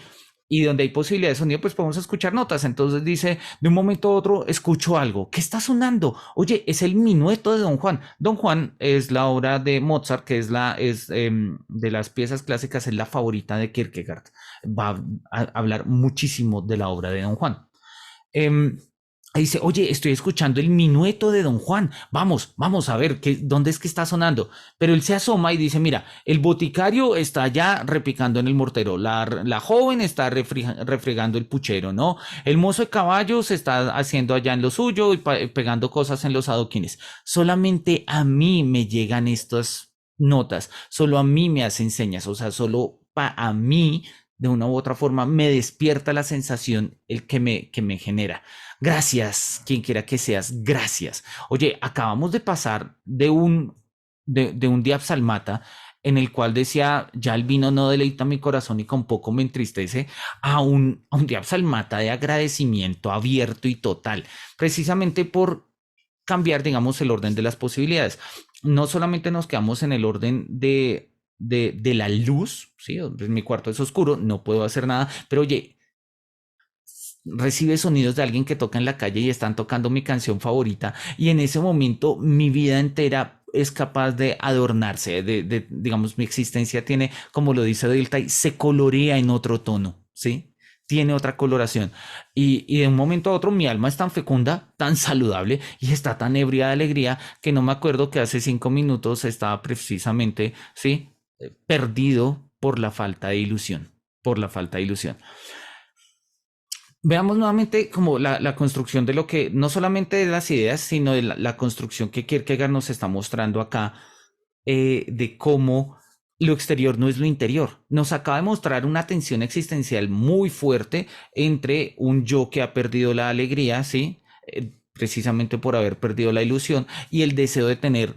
Y donde hay posibilidad de sonido, pues podemos escuchar notas. Entonces dice, de un momento a otro, escucho algo. ¿Qué está sonando? Oye, es el minueto de Don Juan. Don Juan es la obra de Mozart, que de las piezas clásicas, es la favorita de Kierkegaard. Va a hablar muchísimo de la obra de Don Juan. Eh, Dice, oye, estoy escuchando el minueto de Don Juan. Vamos a ver dónde es que está sonando. Pero él se asoma y dice, mira, el boticario está ya repicando en el mortero. La joven está refregando el puchero, ¿no? El mozo de caballos está haciendo allá en lo suyo y pegando cosas en los adoquines. Solamente a mí me llegan estas notas. Solo a mí me hacen señas. O sea, solo a mí, de una u otra forma, me despierta la sensación que me genera. Gracias, quien quiera que seas, gracias. Oye, acabamos de pasar de un día psalmata en el cual decía, ya el vino no deleita mi corazón y con poco me entristece, a un día psalmata de agradecimiento abierto y total, precisamente por cambiar, digamos, el orden de las posibilidades. No solamente nos quedamos en el orden de la luz, ¿sí? Mi cuarto es oscuro, no puedo hacer nada, pero oye, recibe sonidos de alguien que toca en la calle y están tocando mi canción favorita y en ese momento mi vida entera es capaz de adornarse, digamos, mi existencia tiene, como lo dice Delta, se colorea en otro tono, ¿sí? Tiene otra coloración. Y de un momento a otro mi alma es tan fecunda, tan saludable y está tan ebria de alegría que no me acuerdo que hace 5 minutos estaba precisamente, ¿sí? Perdido por la falta de ilusión, por la falta de ilusión. Veamos nuevamente como la construcción de lo que, no solamente de las ideas, sino de la construcción que Kierkegaard nos está mostrando acá, de cómo lo exterior no es lo interior. Nos acaba de mostrar una tensión existencial muy fuerte entre un yo que ha perdido la alegría, ¿sí? Precisamente por haber perdido la ilusión, y el deseo de tener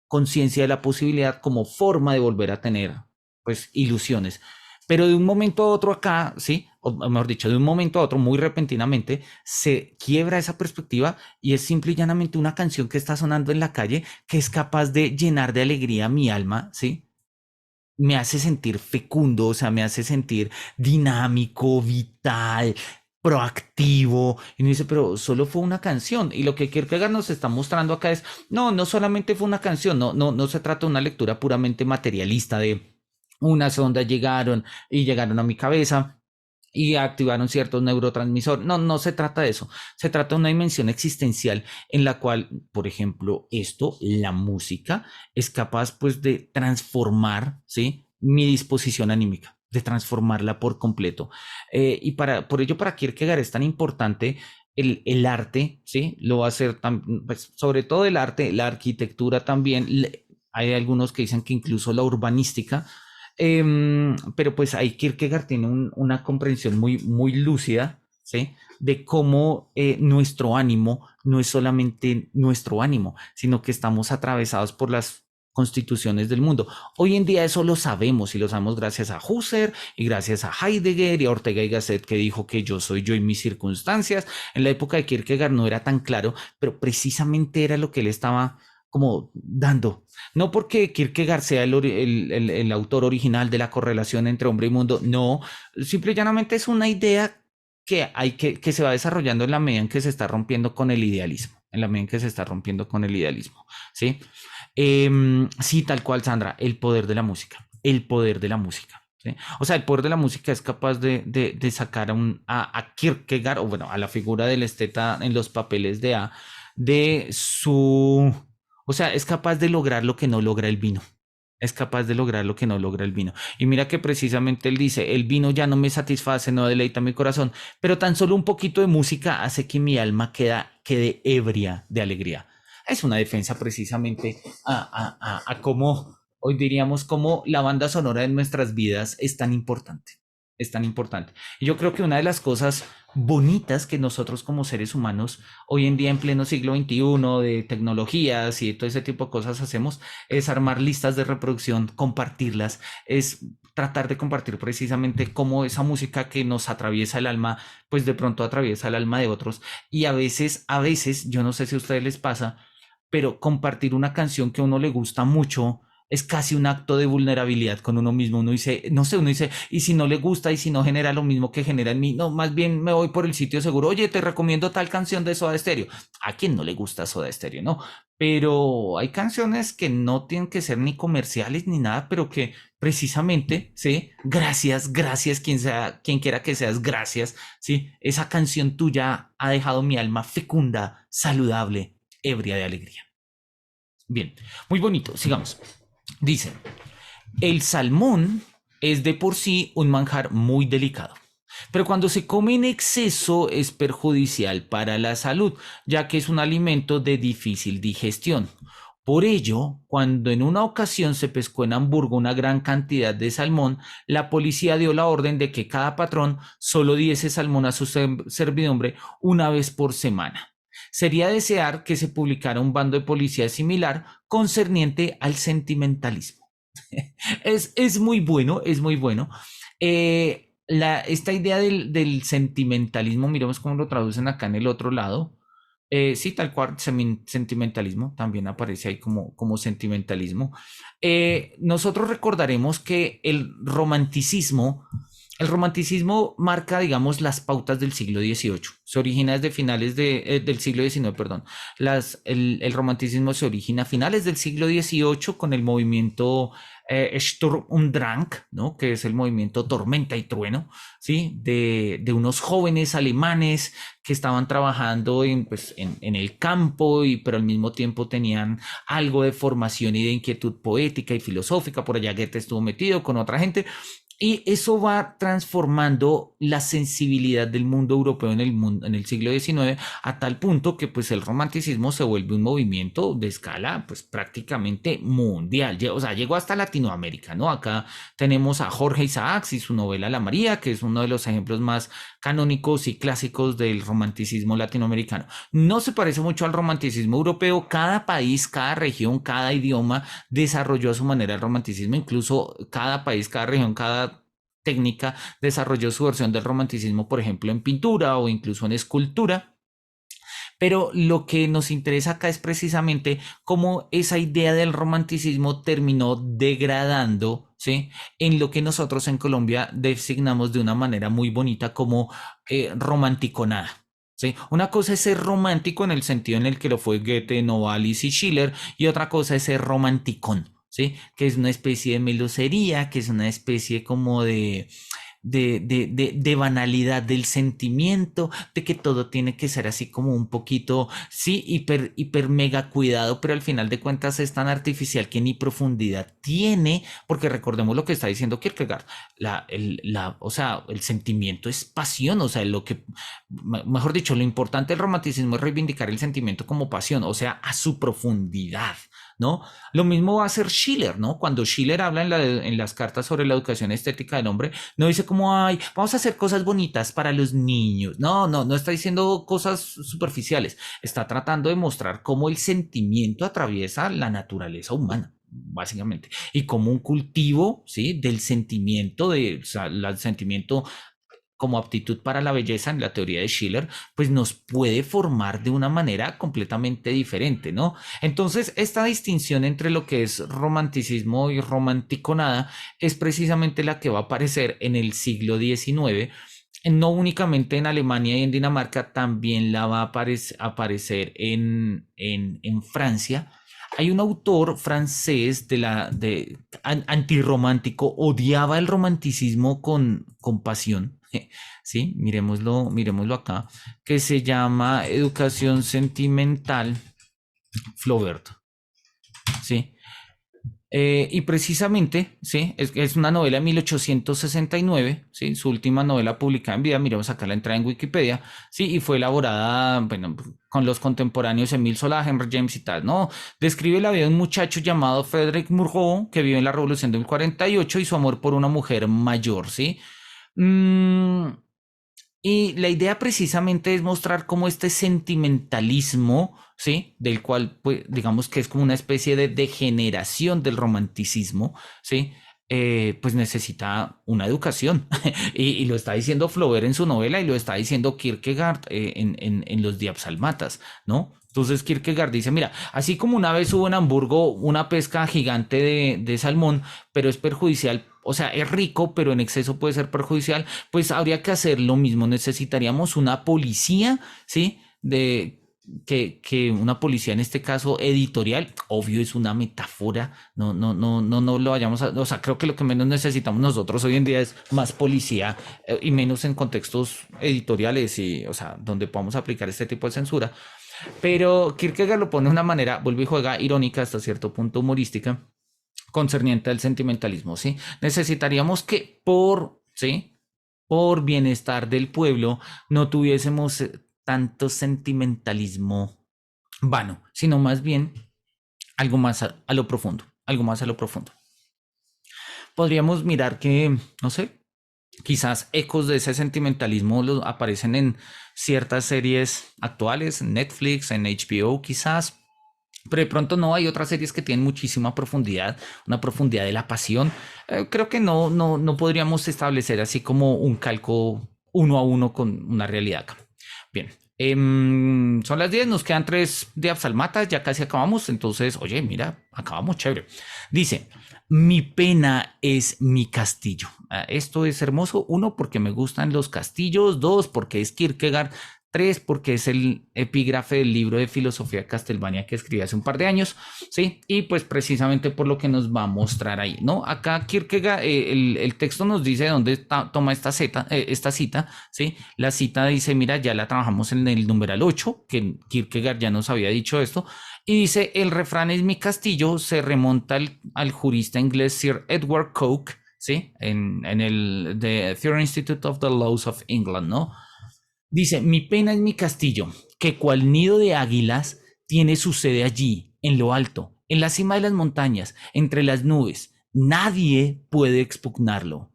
conciencia de la posibilidad como forma de volver a tener, pues, ilusiones. Pero de un momento a otro acá, ¿sí? O mejor dicho, de un momento a otro, muy repentinamente, se quiebra esa perspectiva y es simple y llanamente una canción que está sonando en la calle que es capaz de llenar de alegría mi alma, ¿sí? Me hace sentir fecundo, o sea, me hace sentir dinámico, vital, proactivo. Y me dice, pero solo fue una canción. Y lo que Kierkegaard nos está mostrando acá es, no, no solamente fue una canción, no se trata de una lectura puramente materialista de unas ondas llegaron y llegaron a mi cabeza y activaron ciertos neurotransmisores. No, no se trata de eso. Se trata de una dimensión existencial en la cual, por ejemplo, la música, es capaz pues de transformar, ¿sí? Mi disposición anímica, de transformarla por completo. Y por ello, para Kierkegaard es tan importante el arte, ¿sí? Lo va a hacer, pues, sobre todo el arte, la arquitectura también. Hay algunos que dicen que incluso la urbanística, pero pues ahí Kierkegaard tiene una comprensión muy, muy lúcida, ¿sí? De cómo nuestro ánimo no es solamente nuestro ánimo, sino que estamos atravesados por las constituciones del mundo. Hoy en día eso lo sabemos y lo sabemos gracias a Husserl y gracias a Heidegger y a Ortega y Gasset, que dijo que yo soy yo y mis circunstancias. En la época de Kierkegaard no era tan claro, pero precisamente era lo que él estaba como dando. No porque Kierkegaard sea el autor original de la correlación entre hombre y mundo, no, simple y llanamente es una idea que se va desarrollando en la medida en que se está rompiendo con el idealismo, en la medida en que se está rompiendo con el idealismo, ¿sí? Sí, tal cual, Sandra, el poder de la música, el poder de la música. ¿Sí? O sea, el poder de la música es capaz de sacar a Kierkegaard, o bueno, a la figura del esteta en los papeles de A, de su, o sea, es capaz de lograr lo que no logra el vino. Es capaz de lograr lo que no logra el vino. Y mira que precisamente él dice, el vino ya no me satisface, no deleita mi corazón, pero tan solo un poquito de música hace que mi alma quede ebria de alegría. Es una defensa precisamente a cómo, hoy diríamos, cómo la banda sonora de nuestras vidas es tan importante. Es tan importante. Y yo creo que una de las cosas bonitas que nosotros como seres humanos hoy en día en pleno siglo XXI de tecnologías y de todo ese tipo de cosas hacemos es armar listas de reproducción, compartirlas, es tratar de compartir precisamente cómo esa música que nos atraviesa el alma, pues de pronto atraviesa el alma de otros. Y a veces, yo no sé si a ustedes les pasa, pero compartir una canción que a uno le gusta mucho es casi un acto de vulnerabilidad con uno mismo. Uno dice, no sé, uno dice, y si no le gusta y si no genera lo mismo que genera en mí, no, más bien me voy por el sitio seguro. Oye, te recomiendo tal canción de Soda Stereo. ¿A quién no le gusta Soda Stereo? No, pero hay canciones que no tienen que ser ni comerciales ni nada, pero que precisamente, sí, gracias, gracias, quien sea, quien quiera que seas, gracias, sí, esa canción tuya ha dejado mi alma fecunda, saludable, ebria de alegría. Bien, muy bonito, sigamos. Dice, el salmón es de por sí un manjar muy delicado, pero cuando se come en exceso es perjudicial para la salud, ya que es un alimento de difícil digestión. Por ello, cuando en una ocasión se pescó en Hamburgo una gran cantidad de salmón, la policía dio la orden de que cada patrón solo diese salmón a su servidumbre una vez por semana. Sería desear que se publicara un bando de policía similar concerniente al sentimentalismo. Es muy bueno, es muy bueno. Esta idea del sentimentalismo, miremos cómo lo traducen acá en el otro lado. Sí, tal cual, sentimentalismo también aparece ahí como sentimentalismo. Nosotros recordaremos que el romanticismo El romanticismo marca, digamos, las pautas del siglo XVIII. Se origina desde finales del siglo XIX, perdón. El romanticismo se origina a finales del siglo XVIII con el movimiento Sturm und Drang, ¿no? Que es el movimiento Tormenta y Trueno, ¿sí? De unos jóvenes alemanes que estaban trabajando en el campo, pero al mismo tiempo tenían algo de formación y de inquietud poética y filosófica. Por allá Goethe estuvo metido con otra gente. Y eso va transformando la sensibilidad del mundo europeo en el siglo XIX a tal punto que pues el romanticismo se vuelve un movimiento de escala pues prácticamente mundial. O sea, llegó hasta Latinoamérica, ¿no? Acá tenemos a Jorge Isaacs y su novela La María, que es uno de los ejemplos más canónicos y clásicos del romanticismo latinoamericano. No se parece mucho al romanticismo europeo. Cada país, cada región, cada idioma desarrolló a su manera el romanticismo. Incluso cada país, cada región, cada técnica desarrolló su versión del romanticismo, por ejemplo, en pintura o incluso en escultura. Pero lo que nos interesa acá es precisamente cómo esa idea del romanticismo terminó degradando, ¿sí? En lo que nosotros en Colombia designamos de una manera muy bonita como romanticonada. ¿Sí? Una cosa es ser romántico en el sentido en el que lo fue Goethe, Novalis y Schiller, y otra cosa es ser romanticón, ¿sí? Que es una especie de melosería, que es una especie como de banalidad del sentimiento, de que todo tiene que ser así como un poquito, sí, hiper mega cuidado, pero al final de cuentas es tan artificial que ni profundidad tiene, porque recordemos lo que está diciendo Kierkegaard, o sea, el sentimiento es pasión, o sea, mejor dicho, lo importante del romanticismo es reivindicar el sentimiento como pasión, o sea, a su profundidad, ¿no? Lo mismo va a hacer Schiller, ¿no? Cuando Schiller habla en las cartas sobre la educación estética del hombre, no dice como, ay, vamos a hacer cosas bonitas para los niños. No está diciendo cosas superficiales. Está tratando de mostrar cómo el sentimiento atraviesa la naturaleza humana, básicamente, y como un cultivo, ¿sí? Del sentimiento, o sea, el sentimiento como aptitud para la belleza en la teoría de Schiller, pues nos puede formar de una manera completamente diferente, ¿no? Entonces, esta distinción entre lo que es romanticismo y romanticonada es precisamente la que va a aparecer en el siglo XIX, no únicamente en Alemania y en Dinamarca, también la va a aparecer en Francia. Hay un autor francés antirromántico, odiaba el romanticismo con pasión, ¿sí? Miremoslo acá, que se llama Educación Sentimental, Flaubert, ¿sí? Y precisamente, ¿sí? Es una novela de 1869, ¿sí? Su última novela publicada en vida, miremos acá la entrada en Wikipedia, ¿sí? Y fue elaborada, bueno, con los contemporáneos Emile Zola, Henry James y tal, ¿no? Describe la vida de un muchacho llamado Frédéric Murgeot, que vive en la Revolución del 48 y su amor por una mujer mayor, ¿sí? Mm, y la idea precisamente es mostrar cómo este sentimentalismo, ¿sí? Del cual, pues, digamos que es como una especie de degeneración del romanticismo, ¿sí? Pues necesita una educación. Y lo está diciendo Flaubert en su novela y lo está diciendo Kierkegaard en Los Diabsálmatas, ¿no? Entonces Kierkegaard dice, mira, así como una vez hubo en Hamburgo una pesca gigante de salmón, pero es perjudicial, o sea, es rico, pero en exceso puede ser perjudicial, pues habría que hacer lo mismo. Necesitaríamos una policía, ¿sí? Que una policía en este caso editorial, obvio es una metáfora, no lo vayamos a, o sea, creo que lo que menos necesitamos nosotros hoy en día es más policía y menos en contextos editoriales y, o sea, donde podamos aplicar este tipo de censura. Pero Kierkegaard lo pone de una manera, vuelve y juega irónica hasta cierto punto humorística, concerniente al sentimentalismo, ¿sí? Necesitaríamos que ¿sí? Por bienestar del pueblo no tuviésemos tanto sentimentalismo vano, sino más bien algo más a lo profundo, algo más a lo profundo. Podríamos mirar que, no sé, quizás ecos de ese sentimentalismo aparecen en ciertas series actuales, en Netflix, en HBO quizás, pero de pronto no, hay otras series que tienen muchísima profundidad, una profundidad de la pasión. Creo que no podríamos establecer así como un calco uno a uno con una realidad acá. Bien, Son las 10, nos quedan 3 de Absalmata, ya casi acabamos. Entonces, oye, mira, acabamos chévere. Dice, mi pena es mi castillo. Esto es hermoso. Uno, porque me gustan los castillos. Dos, porque es Kierkegaard. Tres, porque es el epígrafe del libro de filosofía de Castelvania que escribí hace un par de años, ¿sí? Y pues precisamente por lo que nos va a mostrar ahí, ¿no? Acá Kierkegaard, el texto nos dice de dónde toma esta cita, ¿sí? La cita dice, mira, ya la trabajamos en el numeral 8, que Kierkegaard ya nos había dicho esto, y dice, el refrán es mi castillo, se remonta al jurista inglés Sir Edward Coke, ¿sí? En el The Theory Institute of the Laws of England, ¿no? Dice, mi pena es mi castillo, que cual nido de águilas tiene su sede allí, en lo alto, en la cima de las montañas, entre las nubes. Nadie puede expugnarlo.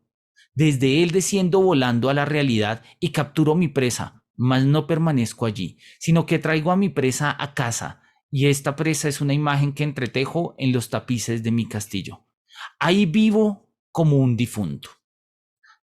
Desde él desciendo volando a la realidad y capturo mi presa, mas no permanezco allí, sino que traigo a mi presa a casa, y esta presa es una imagen que entretejo en los tapices de mi castillo. Ahí vivo como un difunto.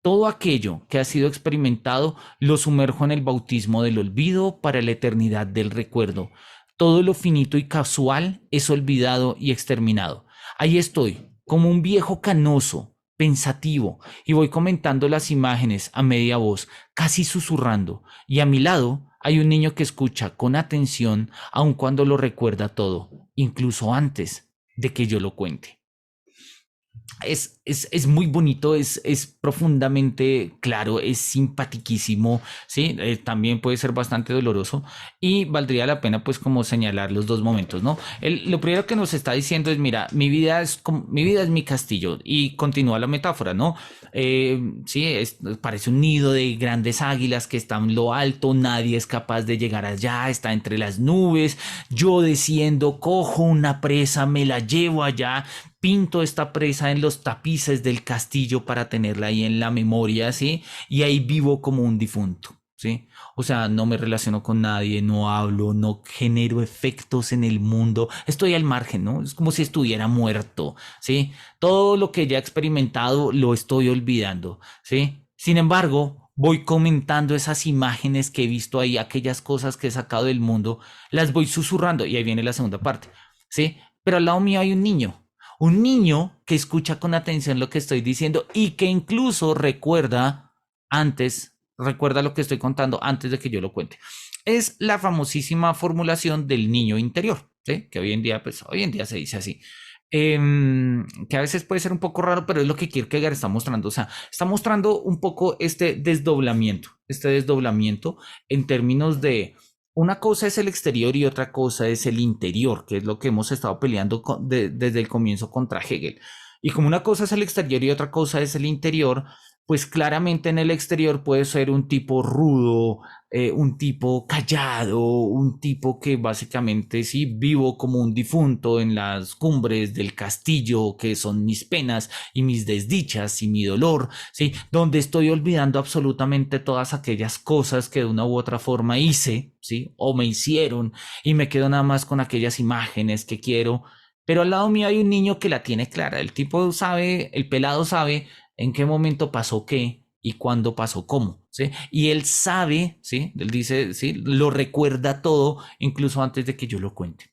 Todo aquello que ha sido experimentado lo sumerjo en el bautismo del olvido para la eternidad del recuerdo. Todo lo finito y casual es olvidado y exterminado. Ahí estoy, como un viejo canoso, pensativo, y voy comentando las imágenes a media voz, casi susurrando, y a mi lado hay un niño que escucha con atención aun cuando lo recuerda todo, incluso antes de que yo lo cuente. Es muy bonito, es profundamente claro, es simpatiquísimo, ¿sí? También puede ser bastante doloroso y valdría la pena pues como señalar los dos momentos, ¿no? Lo primero que nos está diciendo es, mira, mi vida es mi castillo y continúa la metáfora, ¿no? Sí, parece un nido de grandes águilas que están en lo alto, nadie es capaz de llegar allá, está entre las nubes, yo desciendo, cojo una presa, me la llevo allá, pinto esta presa en los tapices del castillo para tenerla ahí en la memoria, ¿sí? Y ahí vivo como un difunto, ¿sí? O sea, no me relaciono con nadie, no hablo, no genero efectos en el mundo, estoy al margen, ¿no? Es como si estuviera muerto, ¿sí? Todo lo que ya he experimentado lo estoy olvidando, ¿sí? Sin embargo, voy comentando esas imágenes que he visto ahí, aquellas cosas que he sacado del mundo, las voy susurrando y ahí viene la segunda parte, ¿sí? Pero al lado mío hay un niño que escucha con atención lo que estoy diciendo y que incluso recuerda lo que estoy contando antes de que yo lo cuente. Es la famosísima formulación del niño interior, ¿sí? Que hoy en día se dice así. Que a veces puede ser un poco raro, pero es lo que Kierkegaard está mostrando. O sea, está mostrando un poco este desdoblamiento en términos de una cosa es el exterior y otra cosa es el interior, que es lo que hemos estado peleando desde el comienzo contra Hegel. Y como una cosa es el exterior y otra cosa es el interior, pues claramente en el exterior puede ser un tipo rudo, un tipo callado, un tipo que básicamente sí vivo como un difunto en las cumbres del castillo, que son mis penas y mis desdichas y mi dolor, sí, donde estoy olvidando absolutamente todas aquellas cosas que de una u otra forma hice, sí, o me hicieron y me quedo nada más con aquellas imágenes que quiero. Pero al lado mío hay un niño que la tiene clara. El tipo sabe, el pelado sabe en qué momento pasó qué y cuándo pasó cómo, ¿sí? Y él sabe, ¿sí? Él dice, ¿sí? Lo recuerda todo, incluso antes de que yo lo cuente.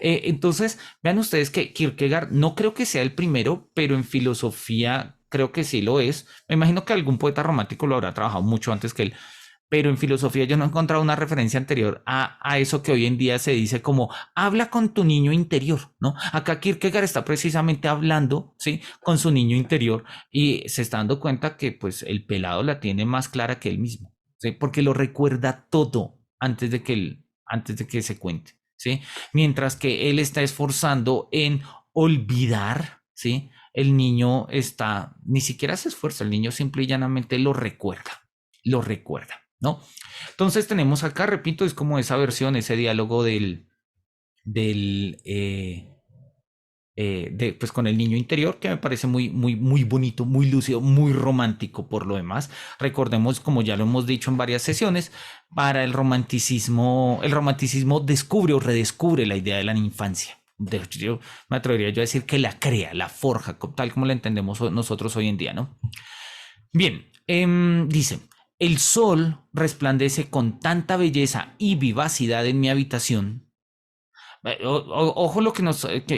Entonces, vean ustedes que Kierkegaard no creo que sea el primero, pero en filosofía creo que sí lo es. Me imagino que algún poeta romántico lo habrá trabajado mucho antes que él, pero en filosofía yo no he encontrado una referencia anterior a eso que hoy en día se dice como habla con tu niño interior, ¿no? Acá Kierkegaard está precisamente hablando, ¿sí? Con su niño interior y se está dando cuenta que pues el pelado la tiene más clara que él mismo, ¿sí? Porque lo recuerda todo antes de que se cuente, ¿sí? Mientras que él está esforzando en olvidar, ¿sí? El niño ni siquiera se esfuerza, el niño simple y llanamente lo recuerda. ¿No? Entonces tenemos acá, repito, es como esa versión, ese diálogo del pues con el niño interior, que me parece muy bonito, muy lúcido, muy romántico por lo demás. Recordemos, como ya lo hemos dicho en varias sesiones, para el romanticismo descubre o redescubre la idea de la infancia. De hecho, yo me atrevería yo a decir que la crea, la forja, tal como la entendemos nosotros hoy en día, ¿no? Bien, dice, El sol resplandece con tanta belleza y vivacidad en mi habitación. Ojo lo que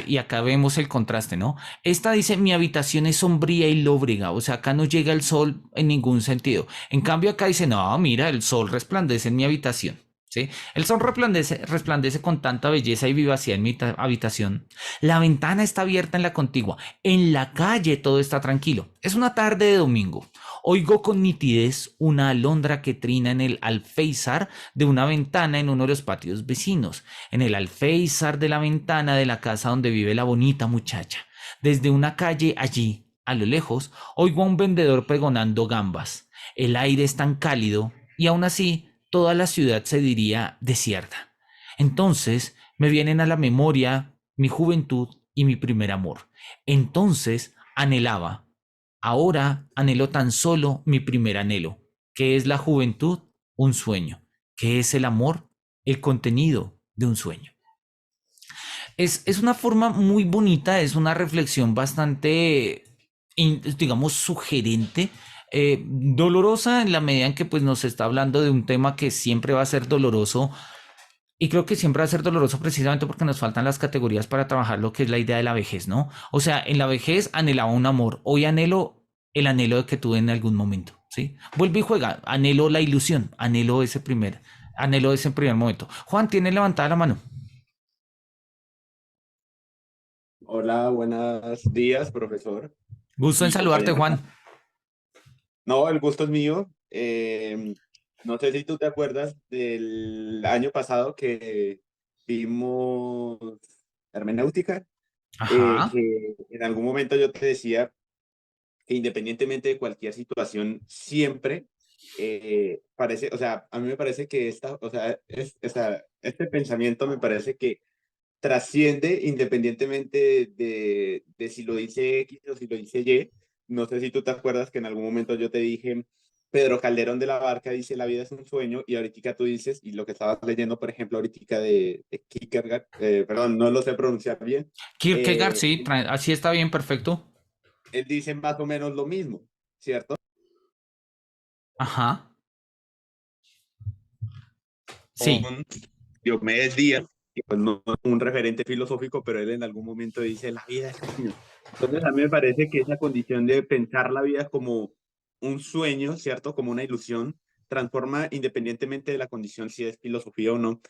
y acá vemos el contraste, ¿no? Esta dice, mi habitación es sombría y lóbrega, o sea, acá no llega el sol en ningún sentido. En cambio acá dice, no, mira, el sol resplandece en mi habitación. ¿Sí? El sol resplandece con tanta belleza y vivacidad en mi habitación. La ventana está abierta en la contigua. En la calle todo está tranquilo. Es una tarde de domingo. Oigo con nitidez una alondra que trina en el alféizar de una ventana en uno de los patios vecinos, en el alféizar de la ventana de la casa donde vive la bonita muchacha. Desde una calle allí, a lo lejos, oigo a un vendedor pregonando gambas. El aire es tan cálido y aún así toda la ciudad se diría desierta. Entonces me vienen a la memoria mi juventud y mi primer amor. Entonces anhelaba. Ahora anhelo tan solo mi primer anhelo, que es la juventud, un sueño, que es el amor, el contenido de un sueño. Es una forma muy bonita, es una reflexión bastante, digamos, sugerente, dolorosa en la medida en que pues, nos está hablando de un tema que siempre va a ser doloroso y creo que siempre va a ser doloroso precisamente porque nos faltan las categorías para trabajar lo que es la idea de la vejez, ¿no? O sea, en la vejez anhelaba un amor, hoy anhelo el anhelo de que tuve en algún momento, ¿sí? Vuelve y juega, anhelo la ilusión, anhelo ese primer momento. Juan, ¿tiene levantada la mano? Hola, buenos días, profesor Gusto en y saludarte, compañera. Juan. No, el gusto es mío. No sé si tú te acuerdas del año pasado que vimos hermenéutica, Ajá. que en algún momento yo te decía que independientemente de cualquier situación, siempre parece, o sea, a mí me parece que o sea, este pensamiento me parece que trasciende independientemente de si lo dice X o si lo dice Y. No sé si tú te acuerdas que en algún momento yo te dije, Pedro Calderón de la Barca dice la vida es un sueño y ahorita tú dices, y lo que estabas leyendo, por ejemplo, ahorita de Kierkegaard, perdón, no lo sé pronunciar bien, Kierkegaard, eh, sí, así está bien, perfecto. él dice más o menos lo mismo, ¿cierto? Ajá. Sí. Con Diomedes Díaz, que pues no es un referente filosófico, pero él en algún momento dice la vida es un sueño. Entonces a mí me parece que esa condición de pensar la vida como un sueño, ¿cierto? Como una ilusión, transforma independientemente de la condición, si es filosofía o no,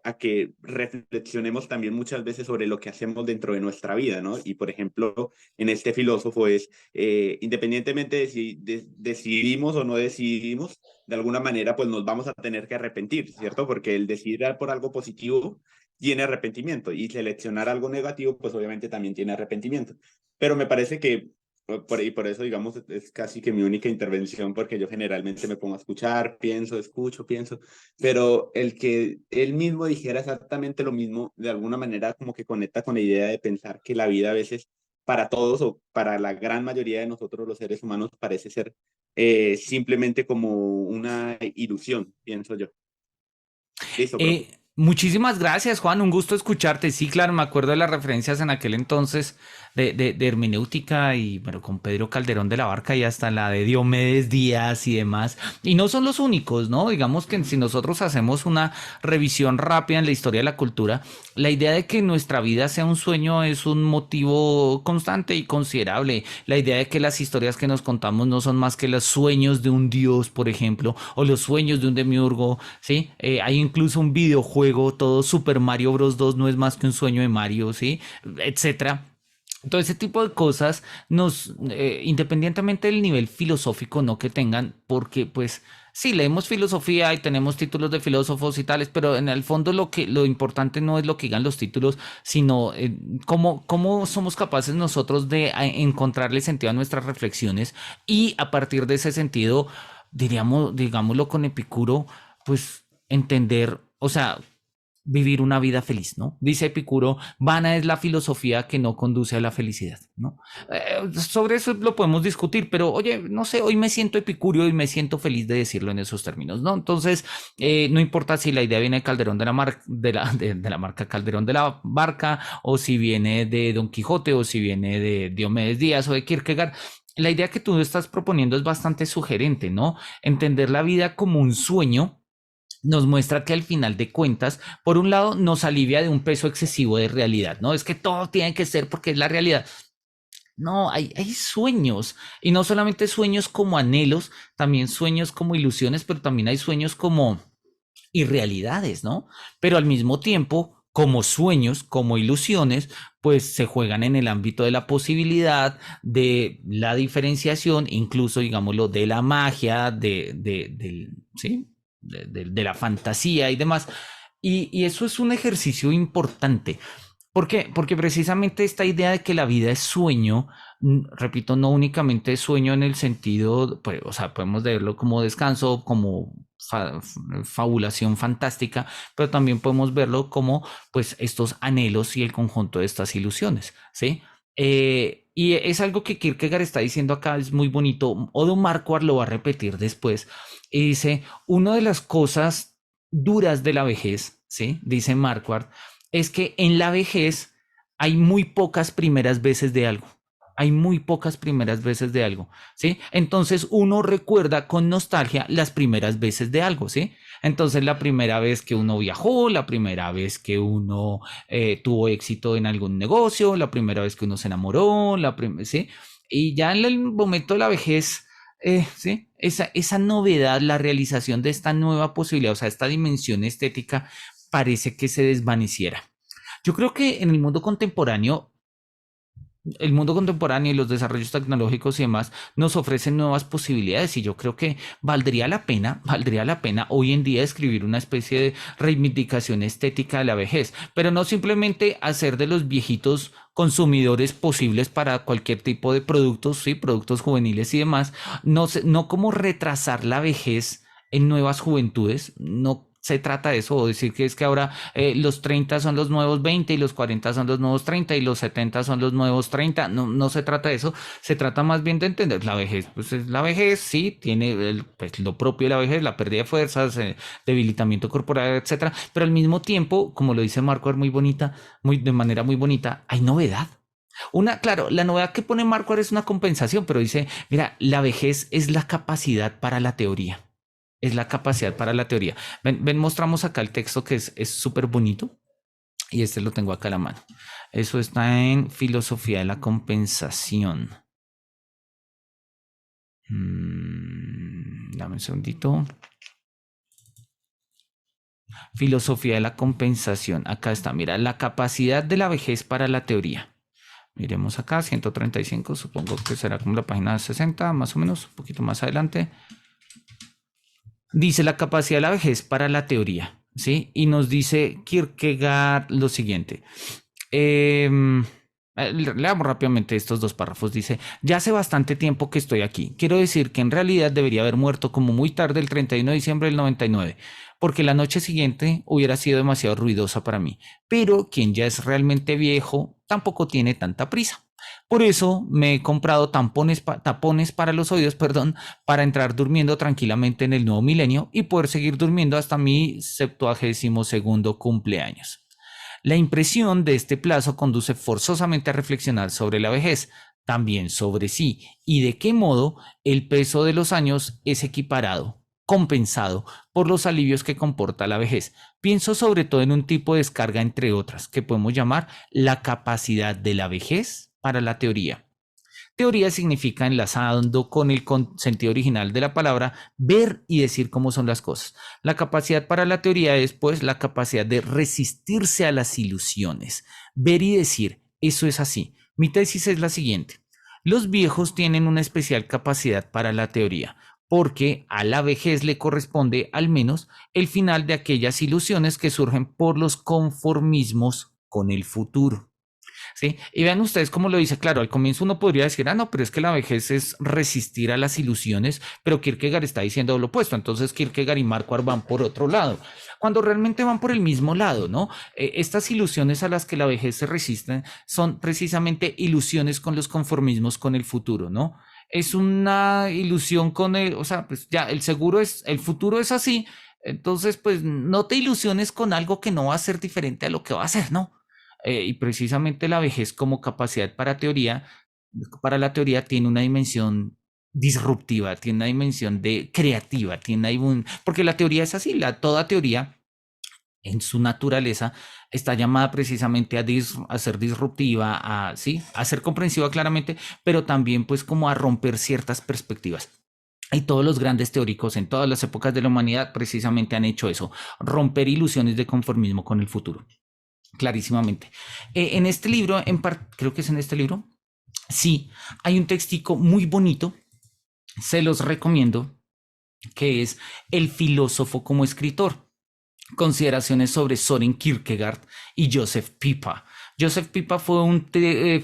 a que reflexionemos también muchas veces sobre lo que hacemos dentro de nuestra vida, ¿no? Y por ejemplo, en este filósofo es, independientemente de si decidimos o no decidimos, de alguna manera pues nos vamos a tener que arrepentir, ¿cierto? Porque el decidir por algo positivo tiene arrepentimiento y seleccionar algo negativo pues obviamente también tiene arrepentimiento. Pero me parece que y por eso, digamos, es casi que mi única intervención, porque yo generalmente me pongo a escuchar, pienso, escucho, pienso, pero el que él mismo dijera exactamente lo mismo, de alguna manera como que conecta con la idea de pensar que la vida a veces para todos o para la gran mayoría de nosotros los seres humanos parece ser simplemente como una ilusión, pienso yo. Listo, profe. Muchísimas gracias, Juan. Un gusto escucharte. Sí, claro, me acuerdo de las referencias en aquel entonces de hermenéutica y bueno, con Pedro Calderón de la Barca y hasta la de Diomedes Díaz y demás. Y no son los únicos, ¿no? Digamos que si nosotros hacemos una revisión rápida en la historia de la cultura, la idea de que nuestra vida sea un sueño es un motivo constante y considerable. La idea de que las historias que nos contamos no son más que los sueños de un dios, por ejemplo, o los sueños de un demiurgo, ¿sí? Hay incluso un videojuego, todo Super Mario Bros. 2 no es más que un sueño de Mario, ¿sí? Etcétera. Todo ese tipo de cosas independientemente del nivel filosófico no que tengan, porque pues sí, leemos filosofía y tenemos títulos de filósofos y tales, pero en el fondo lo importante no es lo que digan los títulos, sino cómo somos capaces nosotros de encontrarle sentido a nuestras reflexiones y a partir de ese sentido, digámoslo con Epicuro, pues entender, o sea, vivir una vida feliz, ¿no? Dice Epicuro, vana es la filosofía que no conduce a la felicidad, ¿no? Sobre eso lo podemos discutir, pero oye, no sé, hoy me siento epicurio y me siento feliz de decirlo en esos términos, ¿no? Entonces, no importa si la idea viene de Calderón de la marca Calderón de la Barca, o si viene de Don Quijote, o si viene de Diomedes Díaz o de Kierkegaard, la idea que tú estás proponiendo es bastante sugerente, ¿no? Entender la vida como un sueño nos muestra que al final de cuentas, por un lado, nos alivia de un peso excesivo de realidad, ¿no? Es que todo tiene que ser porque es la realidad. No, hay sueños, y no solamente sueños como anhelos, también sueños como ilusiones, pero también hay sueños como irrealidades, ¿no? Pero al mismo tiempo, como sueños, como ilusiones, pues se juegan en el ámbito de la posibilidad, de la diferenciación, incluso, digámoslo, de la magia, ¿sí? De la fantasía y demás. Y eso es un ejercicio importante. ¿Por qué? Porque precisamente esta idea de que la vida es sueño, repito, no únicamente es sueño en el sentido, pues, o sea, podemos verlo como descanso, como fabulación fantástica, pero también podemos verlo como, pues, estos anhelos y el conjunto de estas ilusiones, ¿sí? Y es algo que Kierkegaard está diciendo acá, es muy bonito. Odo Marquardt lo va a repetir después, y dice, una de las cosas duras de la vejez, ¿sí? Dice Marquardt, es que en la vejez hay muy pocas primeras veces de algo. Hay muy pocas primeras veces de algo, ¿sí? Entonces uno recuerda con nostalgia las primeras veces de algo, ¿sí? Entonces la primera vez que uno viajó, la primera vez que uno tuvo éxito en algún negocio, la primera vez que uno se enamoró, ¿sí? Y ya en el momento de la vejez, ¿sí? Esa novedad, la realización de esta nueva posibilidad, o sea, esta dimensión estética parece que se desvaneciera. Yo creo que en el mundo contemporáneo y los desarrollos tecnológicos y demás nos ofrecen nuevas posibilidades y yo creo que valdría la pena hoy en día escribir una especie de reivindicación estética de la vejez, pero no simplemente hacer de los viejitos consumidores posibles para cualquier tipo de productos, sí, productos juveniles y demás, no como retrasar la vejez en nuevas juventudes, no se trata de eso, o decir que es que ahora los 30 son los nuevos 20 y los 40 son los nuevos 30 y los 70 son los nuevos 30. No, no se trata de eso, se trata más bien de entender la vejez. Pues es la vejez, sí, tiene pues, lo propio de la vejez, la pérdida de fuerzas, debilitamiento corporal, etcétera, pero al mismo tiempo, como lo dice Marco muy bonita, de manera muy bonita, hay novedad. Claro, la novedad que pone Marco es una compensación, pero dice, mira, la vejez es la capacidad para la teoría. Es la capacidad para la teoría. Ven, mostramos acá el texto que es súper bonito y este lo tengo acá a la mano. Eso está en Filosofía de la Compensación. Dame un segundito. Filosofía de la Compensación. Acá está, mira, la capacidad de la vejez para la teoría. Miremos acá, 135, supongo que será como la página 60, más o menos, un poquito más adelante. Dice la capacidad de la vejez para la teoría, ¿sí? Y nos dice Kierkegaard lo siguiente. Leamos rápidamente estos dos párrafos. Dice, ya hace bastante tiempo que estoy aquí. Quiero decir que en realidad debería haber muerto como muy tarde el 31 de diciembre del 99, porque la noche siguiente hubiera sido demasiado ruidosa para mí. Pero quien ya es realmente viejo tampoco tiene tanta prisa. Por eso me he comprado tapones para los oídos, perdón, para entrar durmiendo tranquilamente en el nuevo milenio y poder seguir durmiendo hasta mi 72º cumpleaños. La impresión de este plazo conduce forzosamente a reflexionar sobre la vejez, también sobre sí, y de qué modo el peso de los años es equiparado, compensado por los alivios que comporta la vejez. Pienso sobre todo en un tipo de descarga, entre otras, que podemos llamar la capacidad de la vejez para la teoría. Teoría significa, enlazando con el sentido original de la palabra, ver y decir cómo son las cosas. La capacidad para la teoría es, pues, la capacidad de resistirse a las ilusiones. Ver y decir, eso es así. Mi tesis es la siguiente. Los viejos tienen una especial capacidad para la teoría, porque a la vejez le corresponde, al menos, el final de aquellas ilusiones que surgen por los conformismos con el futuro. ¿Sí? Y vean ustedes cómo lo dice, claro, al comienzo uno podría decir, no, pero es que la vejez es resistir a las ilusiones, pero Kierkegaard está diciendo lo opuesto, entonces Kierkegaard y Marquardt van por otro lado, cuando realmente van por el mismo lado, ¿no? Estas ilusiones a las que la vejez se resiste son precisamente ilusiones con los conformismos con el futuro, ¿no? Es una ilusión con o sea, pues ya el futuro es así, entonces pues no te ilusiones con algo que no va a ser diferente a lo que va a ser, ¿no? Y precisamente la vejez como capacidad para teoría para la teoría tiene una dimensión disruptiva, tiene una dimensión de creativa, porque la teoría es así, toda teoría en su naturaleza está llamada precisamente a ser disruptiva, ¿sí? A ser comprensiva claramente, pero también pues como a romper ciertas perspectivas. Y todos los grandes teóricos en todas las épocas de la humanidad precisamente han hecho eso, romper ilusiones de conformismo con el futuro, clarísimamente. En este libro, creo que es en este libro, sí, hay un textico muy bonito, se los recomiendo, que es El filósofo como escritor. Consideraciones sobre Soren Kierkegaard y Joseph Pippa. Joseph Pippa fue un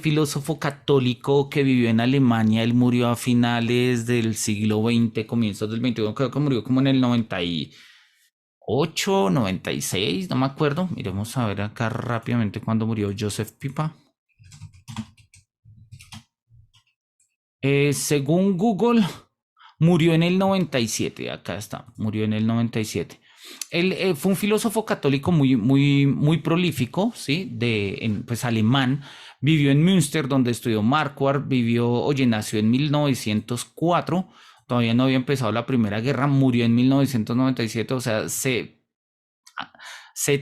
filósofo católico que vivió en Alemania. Él murió a finales del siglo XX, comienzos del XXI. Creo que murió como en el 98, 96, no me acuerdo. Miremos a ver acá rápidamente cuándo murió Joseph Pippa. Según Google, murió en el 97. Acá está, murió en el 97. Él fue un filósofo católico muy prolífico, ¿sí? Pues alemán. Vivió en Münster, donde estudió Marquardt. Nació en 1904. Todavía no había empezado la Primera Guerra. Murió en 1997. O sea, se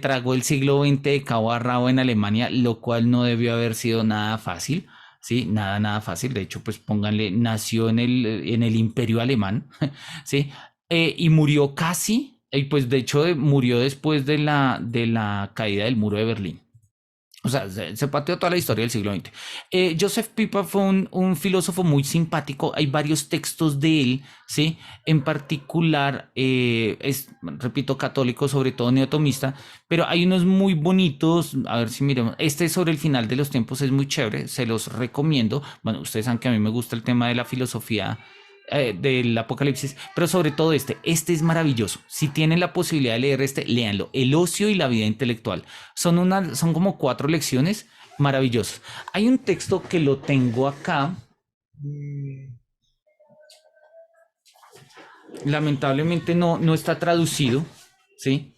tragó el siglo XX de cabo a rabo en Alemania, lo cual no debió haber sido nada fácil. Sí, nada fácil. De hecho, pues pónganle, nació en el Imperio Alemán, sí, y murió casi, y pues de hecho murió después de la caída del muro de Berlín. O sea, se pateó toda la historia del siglo XX. Joseph Pippa fue un filósofo muy simpático. Hay varios textos de él, ¿sí? En particular, repito, católico, sobre todo neotomista, pero hay unos muy bonitos. A ver si miremos. Este sobre el final de los tiempos es muy chévere, se los recomiendo. Bueno, ustedes saben que a mí me gusta el tema de la filosofía del apocalipsis, pero sobre todo este es maravilloso. Si tienen la posibilidad de leer léanlo. El ocio y la vida intelectual. Son como 4 lecciones maravillosas. Hay un texto que lo tengo acá. Lamentablemente no está traducido, ¿sí?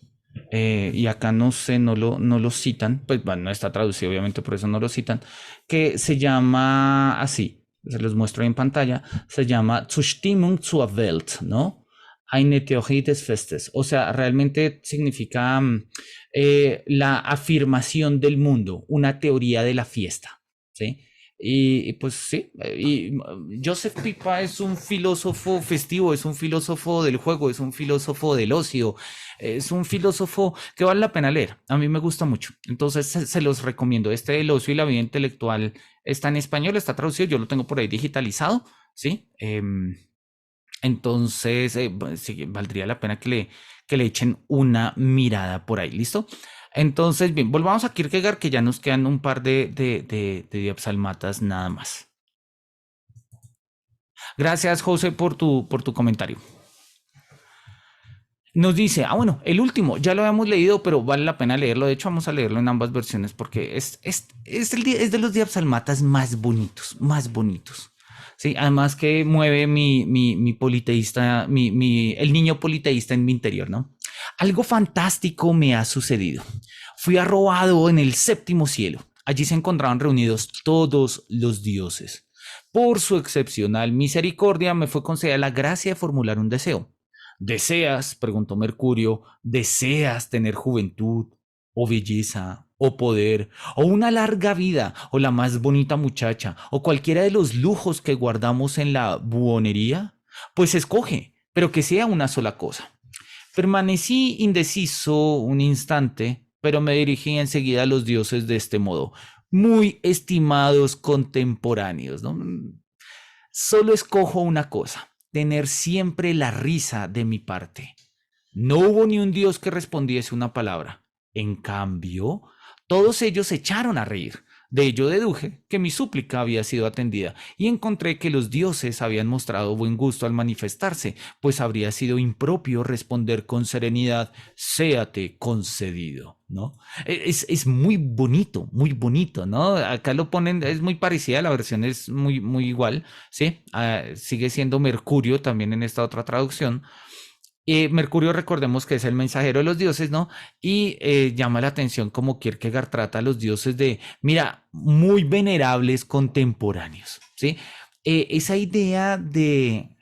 Y acá no sé, no lo citan, pues bueno, no está traducido, obviamente, por eso no lo citan, que se llama así, se los muestro en pantalla, se llama Zustimmung zur Welt, ¿no? Eine Theorie des Festes, o sea, realmente significa la afirmación del mundo, una teoría de la fiesta, ¿sí? Y pues sí, Joseph Pippa es un filósofo festivo, es un filósofo del juego, es un filósofo del ocio, es un filósofo que vale la pena leer. A mí me gusta mucho. Entonces se los recomiendo. El ocio y la vida intelectual está en español, está traducido, yo lo tengo por ahí digitalizado, ¿sí? Entonces, sí, valdría la pena que le echen una mirada por ahí, ¿listo? Entonces, bien, volvamos a Kierkegaard, que ya nos quedan un par de diapsalmatas nada más. Gracias, José, por tu comentario. Nos dice, bueno, el último, ya lo habíamos leído, pero vale la pena leerlo. De hecho, vamos a leerlo en ambas versiones porque es de los diapsalmatas más bonitos, más bonitos. Sí, además que mueve mi politeísta, el niño politeísta en mi interior, ¿no? Algo fantástico me ha sucedido. Fui arrobado en el séptimo cielo. Allí se encontraban reunidos todos los dioses. Por su excepcional misericordia me fue concedida la gracia de formular un deseo. ¿Deseas, preguntó Mercurio, deseas tener juventud, o belleza, o poder, o una larga vida, o la más bonita muchacha, o cualquiera de los lujos que guardamos en la buhonería? Pues escoge, pero que sea una sola cosa. Permanecí indeciso un instante, pero me dirigí enseguida a los dioses de este modo. Muy estimados contemporáneos, ¿no? Solo escojo una cosa, tener siempre la risa de mi parte. No hubo ni un dios que respondiese una palabra. En cambio, todos ellos se echaron a reír. De ello deduje que mi súplica había sido atendida y encontré que los dioses habían mostrado buen gusto al manifestarse, pues habría sido impropio responder con serenidad, séate concedido, ¿no? Es muy bonito, ¿no? Acá lo ponen, es muy parecida, la versión es muy igual, ¿sí? Sigue siendo Mercurio también en esta otra traducción. Mercurio, recordemos que es el mensajero de los dioses, ¿no? Y llama la atención como Kierkegaard trata a los dioses de, mira, muy venerables contemporáneos, ¿sí? Esa idea de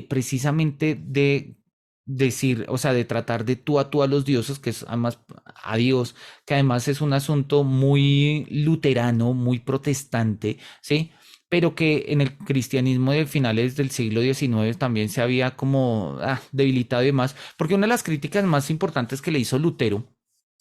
precisamente de decir, o sea, de tratar de tú a los dioses, que es además a Dios, que además es un asunto muy luterano, muy protestante, ¿sí? Pero que en el cristianismo de finales del siglo XIX también se había como debilitado y demás, porque una de las críticas más importantes que le hizo Lutero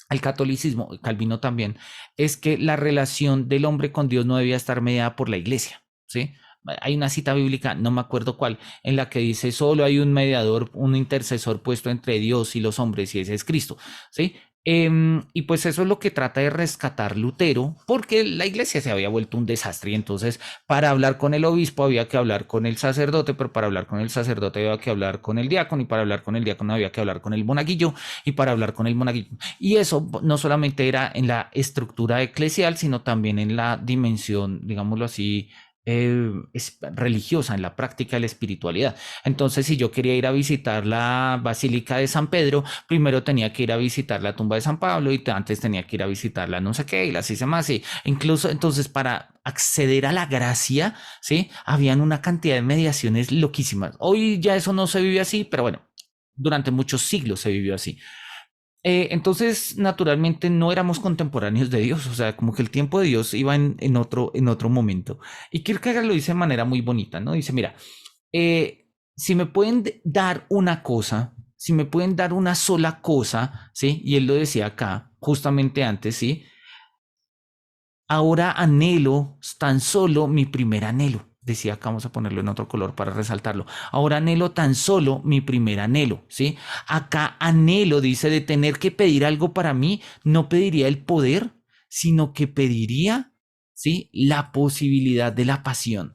al catolicismo, Calvino también, es que la relación del hombre con Dios no debía estar mediada por la iglesia, ¿sí? Hay una cita bíblica, no me acuerdo cuál, en la que dice, solo hay un mediador, un intercesor puesto entre Dios y los hombres, y ese es Cristo, ¿sí? Y pues eso es lo que trata de rescatar Lutero, porque la iglesia se había vuelto un desastre, y entonces para hablar con el obispo había que hablar con el sacerdote, pero para hablar con el sacerdote había que hablar con el diácono, y para hablar con el diácono había que hablar con el monaguillo, y para hablar con el monaguillo. Y eso no solamente era en la estructura eclesial, sino también en la dimensión, digámoslo así, religiosa, en la práctica de la espiritualidad. Entonces, si yo quería ir a visitar la Basílica de San Pedro, primero tenía que ir a visitar la tumba de San Pablo y antes tenía que ir a visitar la no sé qué y las hice más. Y incluso entonces para acceder a la gracia, ¿sí? Habían una cantidad de mediaciones loquísimas. Hoy ya eso no se vive así, pero bueno, durante muchos siglos se vivió así. Entonces, naturalmente, no éramos contemporáneos de Dios, o sea, como que el tiempo de Dios iba en otro momento. Y Kierkegaard lo dice de manera muy bonita, ¿no? Dice, mira, si me pueden dar una cosa, si me pueden dar una sola cosa, ¿sí? Y él lo decía acá, justamente antes, ¿sí? Ahora anhelo tan solo mi primer anhelo. Decía acá, vamos a ponerlo en otro color para resaltarlo. Ahora anhelo tan solo mi primer anhelo, ¿sí? Acá anhelo, dice, de tener que pedir algo para mí, no pediría el poder, sino que pediría, ¿sí? La posibilidad de la pasión.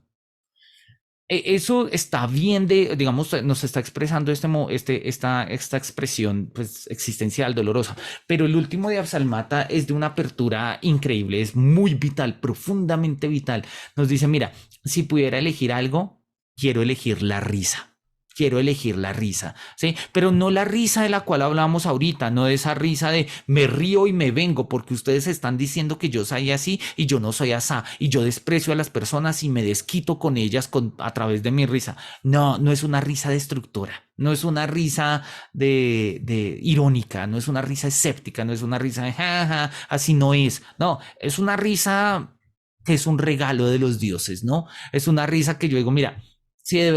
Eso está bien de, digamos, nos está expresando esta expresión pues, existencial, dolorosa, pero el último de Absalmata es de una apertura increíble, es muy vital, profundamente vital. Nos dice, mira, si pudiera elegir algo, quiero elegir la risa. Quiero elegir la risa, ¿sí? Pero no la risa de la cual hablamos ahorita, no de esa risa de me río y me vengo porque ustedes están diciendo que yo soy así y yo no soy así y yo desprecio a las personas y me desquito con ellas a través de mi risa. No, no es una risa destructora, no es una risa de irónica, no es una risa escéptica, no es una risa de jaja, así no es. No, es una risa que es un regalo de los dioses, ¿no? Es una risa que yo digo, mira, si de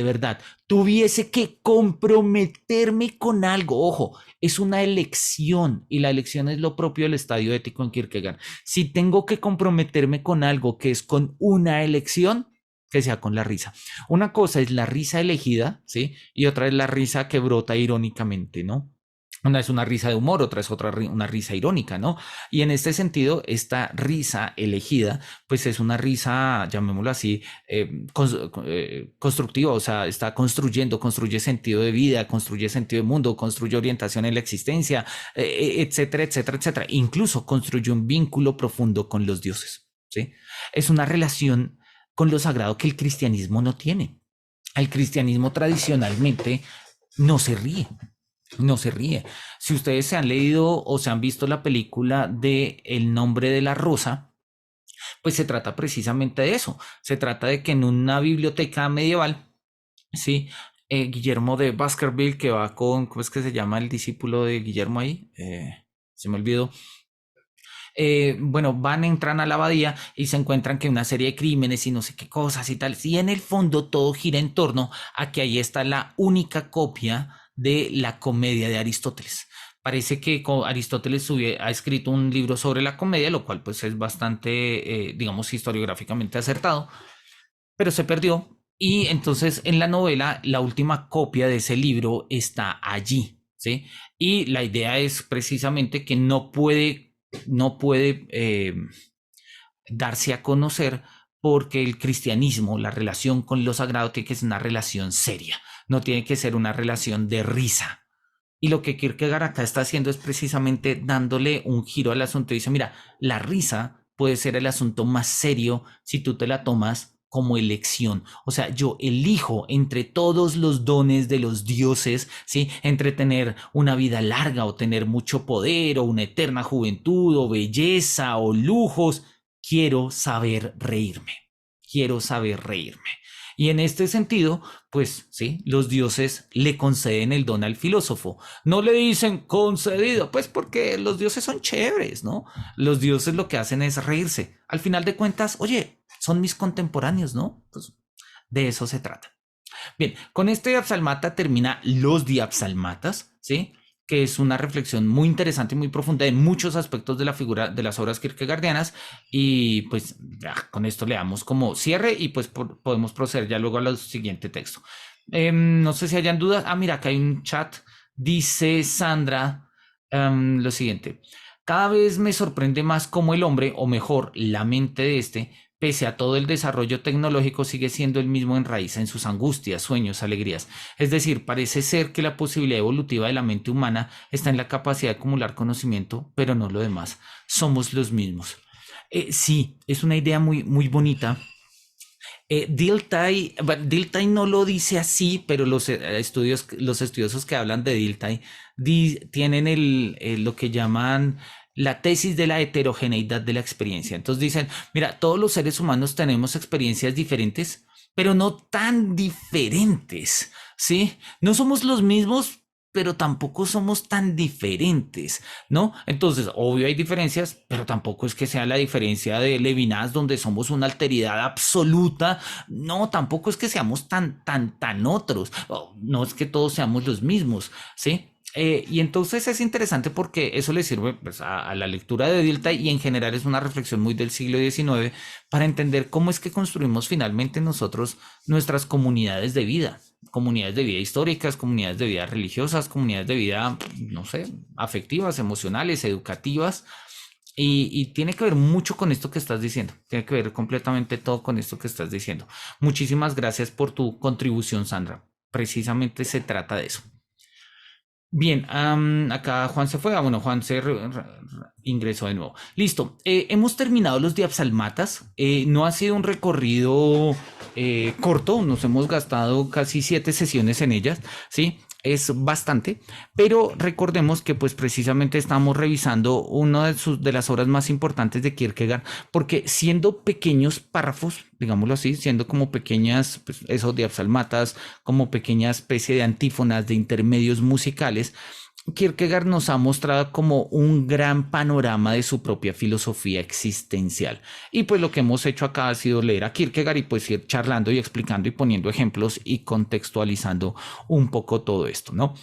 verdad tuviese que comprometerme con algo, ojo, es una elección y la elección es lo propio del estadio ético en Kierkegaard. Si tengo que comprometerme con algo que es con una elección, que sea con la risa. Una cosa es la risa elegida, ¿sí? Y otra es la risa que brota irónicamente, ¿no? Una es una risa de humor, otra es una risa irónica, ¿no? Y en este sentido, esta risa elegida, pues es una risa, llamémoslo así, constructiva, o sea, está construye sentido de vida, construye sentido de mundo, construye orientación en la existencia, etcétera, etcétera, etcétera. Incluso construye un vínculo profundo con los dioses, ¿sí? Es una relación con lo sagrado que el cristianismo no tiene. El cristianismo tradicionalmente no se ríe, no se ríe. Si ustedes se han leído o se han visto la película de El nombre de la rosa, pues se trata precisamente de eso. Se trata de que en una biblioteca medieval, sí, Guillermo de Baskerville, que va con, ¿cómo es que se llama el discípulo de Guillermo ahí? Se me olvidó. Bueno, entran a la abadía y se encuentran que una serie de crímenes y no sé qué cosas y tal. Y en el fondo todo gira en torno a que ahí está la única copia de la comedia de Aristóteles. Parece que Aristóteles ha escrito un libro sobre la comedia, lo cual pues es bastante, digamos, historiográficamente acertado, pero se perdió. Y entonces en la novela la última copia de ese libro está allí, ¿sí? Y la idea es precisamente que no puede darse a conocer porque el cristianismo, la relación con lo sagrado tiene que ser una relación seria, no tiene que ser una relación de risa. Y lo que Kierkegaard acá está haciendo es precisamente dándole un giro al asunto. Dice, mira, la risa puede ser el asunto más serio si tú te la tomas como elección. O sea, yo elijo entre todos los dones de los dioses, ¿sí? Entre tener una vida larga o tener mucho poder o una eterna juventud o belleza o lujos. Quiero saber reírme. Quiero saber reírme. Y en este sentido, pues sí, los dioses le conceden el don al filósofo. No le dicen concedido, pues porque los dioses son chéveres, ¿no? Los dioses lo que hacen es reírse. Al final de cuentas, oye, son mis contemporáneos, ¿no? Pues de eso se trata. Bien, con este Diapsalmata termina los Diapsalmatas, ¿sí? Que es una reflexión muy interesante y muy profunda en muchos aspectos de la figura de las obras kierkegaardianas. Y pues ya, con esto le damos como cierre y pues podemos proceder ya luego al siguiente texto. No sé si hayan dudas. Ah, mira, acá hay un chat. Dice Sandra lo siguiente. Cada vez me sorprende más cómo el hombre, o mejor, la mente de este, pese a todo el desarrollo tecnológico, sigue siendo el mismo en raíz en sus angustias, sueños, alegrías. Es decir, parece ser que la posibilidad evolutiva de la mente humana está en la capacidad de acumular conocimiento, pero no lo demás. Somos los mismos. Sí, es una idea muy, muy bonita. Dilthey no lo dice así, pero los estudiosos que hablan de Dilthey tienen lo que llaman la tesis de la heterogeneidad de la experiencia. Entonces dicen, mira, todos los seres humanos tenemos experiencias diferentes, pero no tan diferentes, ¿sí? No somos los mismos, pero tampoco somos tan diferentes, ¿no? Entonces, obvio hay diferencias, pero tampoco es que sea la diferencia de Levinas, donde somos una alteridad absoluta. No, tampoco es que seamos tan otros. No es que todos seamos los mismos, ¿sí? Y entonces es interesante porque eso le sirve pues, a la lectura de Dilthey y en general es una reflexión muy del siglo XIX para entender cómo es que construimos finalmente nosotros nuestras comunidades de vida históricas, comunidades de vida religiosas, comunidades de vida, no sé, afectivas, emocionales, educativas. Y tiene que ver mucho con esto que estás diciendo, tiene que ver completamente todo con esto que estás diciendo. Muchísimas gracias por tu contribución, Sandra. Precisamente se trata de eso. Bien, acá Juan se fue. Bueno, Juan ingresó de nuevo. Listo. Hemos terminado los Diapsalmatas. No ha sido un recorrido corto. Nos hemos gastado casi 7 sesiones en ellas. Sí, es bastante. Pero recordemos que, pues, precisamente estamos revisando una de las obras más importantes de Kierkegaard, porque siendo pequeños párrafos, digámoslo así, siendo como pequeñas, pues, esos Diapsalmatas, como pequeña especie de antífonas, de intermedios musicales, Kierkegaard nos ha mostrado como un gran panorama de su propia filosofía existencial. Y pues lo que hemos hecho acá ha sido leer a Kierkegaard y pues ir charlando y explicando y poniendo ejemplos y contextualizando un poco todo esto, ¿no?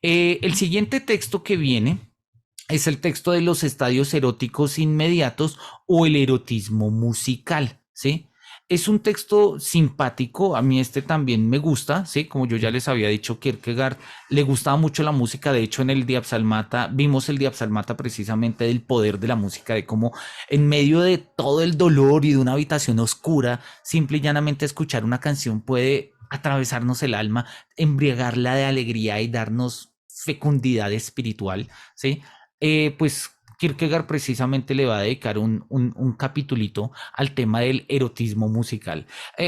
El siguiente texto que viene es el texto de los estadios eróticos inmediatos o el erotismo musical, ¿sí? Es un texto simpático, a mí este también me gusta, ¿sí? Como yo ya les había dicho, Kierkegaard le gustaba mucho la música, de hecho en el Diapsalmata, vimos el Diapsalmata precisamente del poder de la música, de cómo en medio de todo el dolor y de una habitación oscura, simple y llanamente escuchar una canción puede atravesarnos el alma, embriagarla de alegría y darnos fecundidad espiritual, ¿sí? Pues Kierkegaard precisamente le va a dedicar un capitulito al tema del erotismo musical.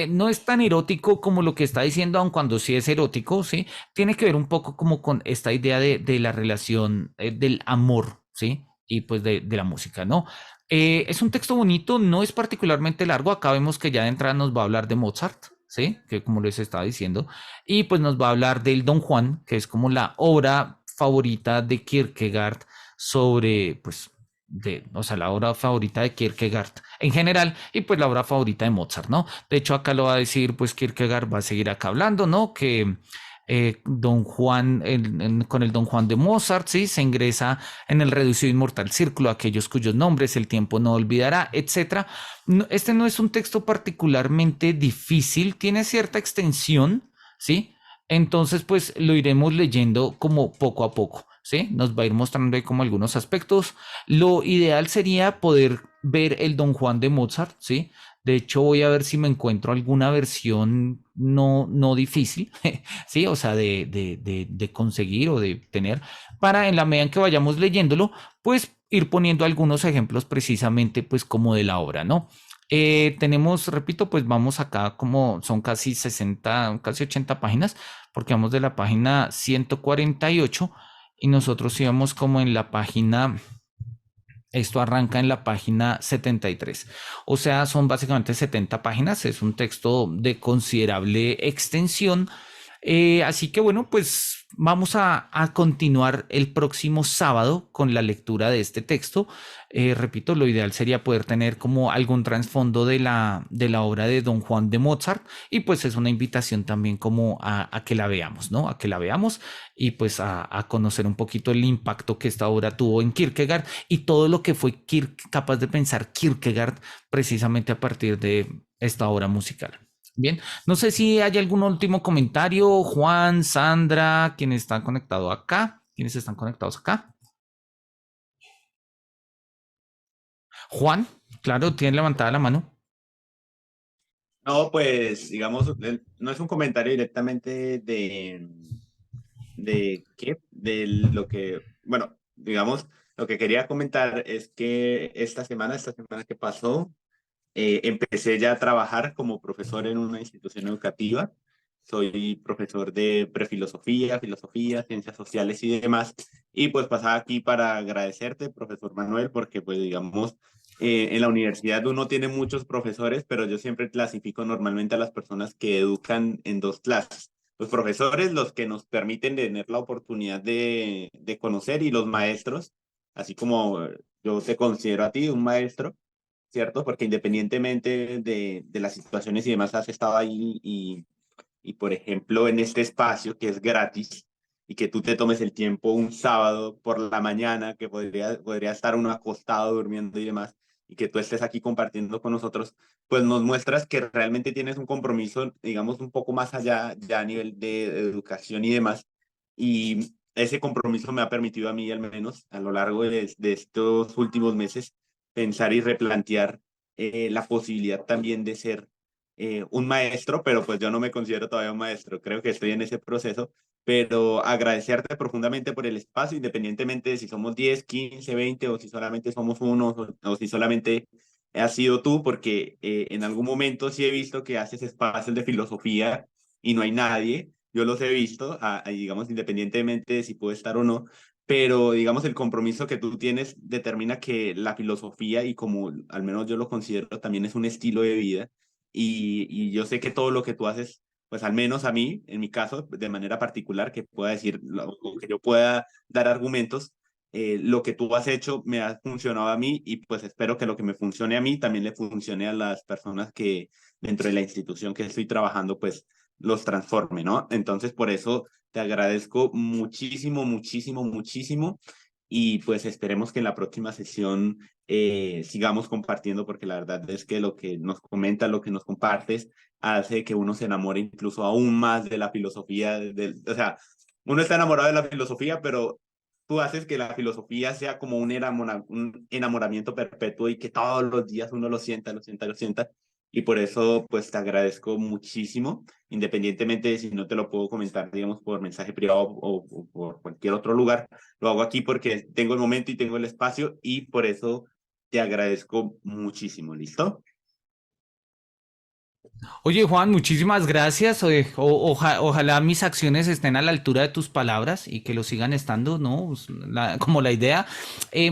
No es tan erótico como lo que está diciendo, aun cuando sí es erótico, ¿sí? Tiene que ver un poco como con esta idea de la relación del amor, ¿sí? Y pues de la música, ¿no? Es un texto bonito, no es particularmente largo. Acá vemos que ya de entrada nos va a hablar de Mozart, ¿sí? Que como les estaba diciendo. Y pues nos va a hablar del Don Juan, que es como la obra favorita de Kierkegaard sobre, pues, o sea, la obra favorita de Kierkegaard en general y pues la obra favorita de Mozart, ¿no? De hecho, acá lo va a decir, pues Kierkegaard va a seguir acá hablando, ¿no? Que Don Juan, con el Don Juan de Mozart, ¿sí? Se ingresa en el reducido inmortal círculo, aquellos cuyos nombres el tiempo no olvidará, etcétera. Este no es un texto particularmente difícil, tiene cierta extensión, ¿sí? Entonces, pues lo iremos leyendo como poco a poco, ¿sí? Nos va a ir mostrando ahí como algunos aspectos. Lo ideal sería poder ver el Don Juan de Mozart, ¿sí? De hecho, voy a ver si me encuentro alguna versión no difícil, ¿sí? O sea, de conseguir o de tener, para en la medida en que vayamos leyéndolo, pues ir poniendo algunos ejemplos precisamente, pues como de la obra, ¿no? Tenemos, repito, pues vamos acá como son casi 60, casi 80 páginas, porque vamos de la página 148 y nosotros íbamos como en la página, esto arranca en la página 73. O sea, son básicamente 70 páginas, es un texto de considerable extensión. Así que bueno, pues vamos a continuar el próximo sábado con la lectura de este texto. Repito, lo ideal sería poder tener como algún trasfondo de la obra de Don Juan de Mozart y pues es una invitación también como a que la veamos, ¿no? A que la veamos y pues a conocer un poquito el impacto que esta obra tuvo en Kierkegaard y todo lo que fue capaz de pensar Kierkegaard precisamente a partir de esta obra musical. Bien, no sé si hay algún último comentario, Juan, Sandra, quienes están conectados acá, quienes están conectados acá. Juan, claro, tiene levantada la mano. No, pues digamos, no es un comentario directamente de qué, de lo que, bueno, digamos, lo que quería comentar es que esta semana que pasó, empecé ya a trabajar como profesor en una institución educativa. Soy profesor de prefilosofía, filosofía, ciencias sociales y demás. Y pues pasaba aquí para agradecerte, profesor Manuel, porque pues digamos, en la universidad uno tiene muchos profesores, pero yo siempre clasifico normalmente a las personas que educan en dos clases. Los profesores, los que nos permiten tener la oportunidad de conocer, y los maestros, así como yo te considero a ti un maestro, ¿cierto? Porque independientemente de las situaciones y demás, has estado ahí y, por ejemplo, en este espacio que es gratis y que tú te tomes el tiempo un sábado por la mañana, que podría estar uno acostado durmiendo y demás, y que tú estés aquí compartiendo con nosotros, pues nos muestras que realmente tienes un compromiso, digamos, un poco más allá, ya a nivel de educación y demás. Y ese compromiso me ha permitido a mí, al menos a lo largo de estos últimos meses, pensar y replantear la posibilidad también de ser un maestro, pero pues yo no me considero todavía un maestro, creo que estoy en ese proceso, pero agradecerte profundamente por el espacio, independientemente de si somos 10 15 20 o si solamente somos uno o si solamente has sido tú, porque en algún momento sí he visto que haces espacios de filosofía y no hay nadie, yo los he visto, digamos, independientemente de si puedo estar o no, pero digamos el compromiso que tú tienes determina que la filosofía, y como al menos yo lo considero, también es un estilo de vida, y yo sé que todo lo que tú haces, pues al menos a mí, en mi caso, de manera particular, que pueda decir, o que yo pueda dar argumentos, lo que tú has hecho me ha funcionado a mí, y pues espero que lo que me funcione a mí también le funcione a las personas que dentro de la institución que estoy trabajando, pues los transforme, ¿no? Entonces, por eso te agradezco muchísimo, muchísimo, muchísimo. Y pues esperemos que en la próxima sesión sigamos compartiendo, porque la verdad es que lo que nos comentas, lo que nos compartes, hace que uno se enamore incluso aún más de la filosofía. O sea, uno está enamorado de la filosofía, pero tú haces que la filosofía sea como un enamoramiento perpetuo, y que todos los días uno lo sienta, lo sienta, lo sienta. Y por eso, pues te agradezco muchísimo, independientemente de si no te lo puedo comentar, digamos, por mensaje privado o por cualquier otro lugar. Lo hago aquí porque tengo el momento y tengo el espacio, y por eso te agradezco muchísimo. ¿Listo? Oye, Juan, muchísimas gracias. Ojalá mis acciones estén a la altura de tus palabras y que lo sigan estando, ¿no? Pues, como la idea.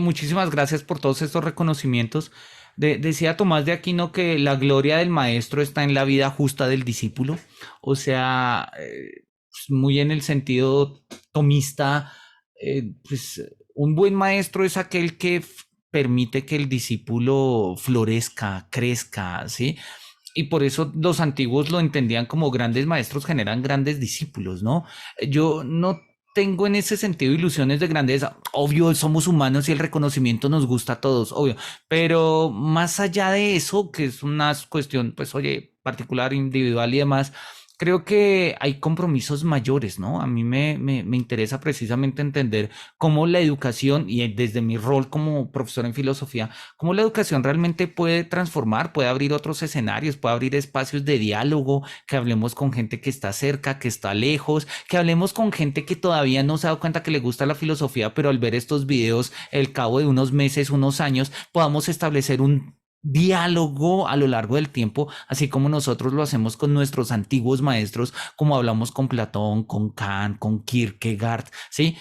Muchísimas gracias por todos estos reconocimientos. Decía Tomás de Aquino que la gloria del maestro está en la vida justa del discípulo. O sea, pues, muy en el sentido tomista, pues un buen maestro es aquel que permite que el discípulo florezca, crezca, ¿sí? Y por eso los antiguos lo entendían como grandes maestros generan grandes discípulos, ¿no? Yo no tengo en ese sentido ilusiones de grandeza. Obvio, somos humanos y el reconocimiento nos gusta a todos, obvio. Pero más allá de eso, que es una cuestión, pues, oye, particular, individual y demás, creo que hay compromisos mayores, ¿no? A mí me interesa precisamente entender cómo la educación, y desde mi rol como profesor en filosofía, cómo la educación realmente puede transformar, puede abrir otros escenarios, puede abrir espacios de diálogo, que hablemos con gente que está cerca, que está lejos, que hablemos con gente que todavía no se ha dado cuenta que le gusta la filosofía, pero al ver estos videos, el cabo de unos meses, unos años, podamos establecer diálogo a lo largo del tiempo, así como nosotros lo hacemos con nuestros antiguos maestros, como hablamos con Platón, con Kant, con Kierkegaard, ¿sí?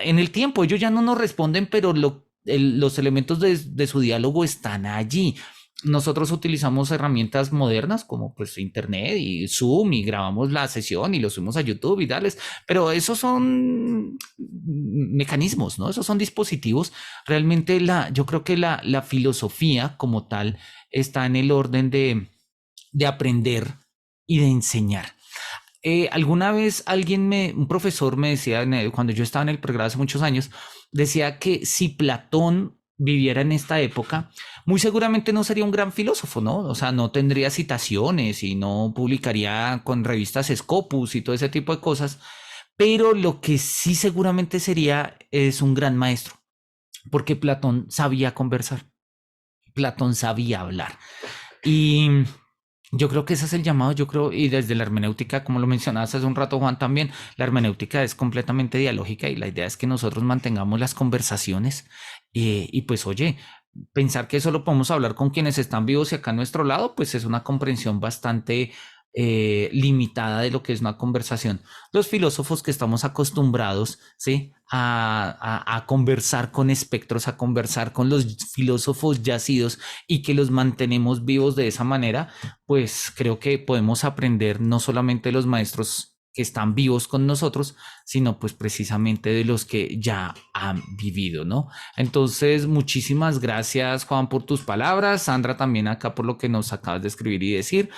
En el tiempo ellos ya no nos responden, pero los elementos de su diálogo están allí. Nosotros utilizamos herramientas modernas como pues internet y Zoom y grabamos la sesión y lo subimos a YouTube y darles, pero esos son mecanismos, ¿no? Esos son dispositivos. Realmente yo creo que la filosofía como tal está en el orden de aprender y de enseñar. Alguna vez un profesor me decía, cuando yo estaba en el pregrado hace muchos años, decía que si Platón viviera en esta época, muy seguramente no sería un gran filósofo, ¿no? O sea, no tendría citaciones y no publicaría con revistas Scopus y todo ese tipo de cosas, pero lo que sí seguramente sería es un gran maestro, porque Platón sabía conversar, Platón sabía hablar. Y yo creo que ese es el llamado, yo creo, y desde la hermenéutica, como lo mencionabas hace un rato, Juan, también, la hermenéutica es completamente dialógica y la idea es que nosotros mantengamos las conversaciones y pues, oye, pensar que eso lo podemos hablar con quienes están vivos y acá a nuestro lado, pues es una comprensión bastante limitada de lo que es una conversación. Los filósofos que estamos acostumbrados, ¿sí? A conversar con espectros, a conversar con los filósofos yacidos y que los mantenemos vivos de esa manera, pues creo que podemos aprender no solamente de los maestros que están vivos con nosotros, sino pues precisamente de los que ya han vivido, ¿no? Entonces, muchísimas gracias, Juan, por tus palabras, Sandra también acá por lo que nos acabas de escribir y decir.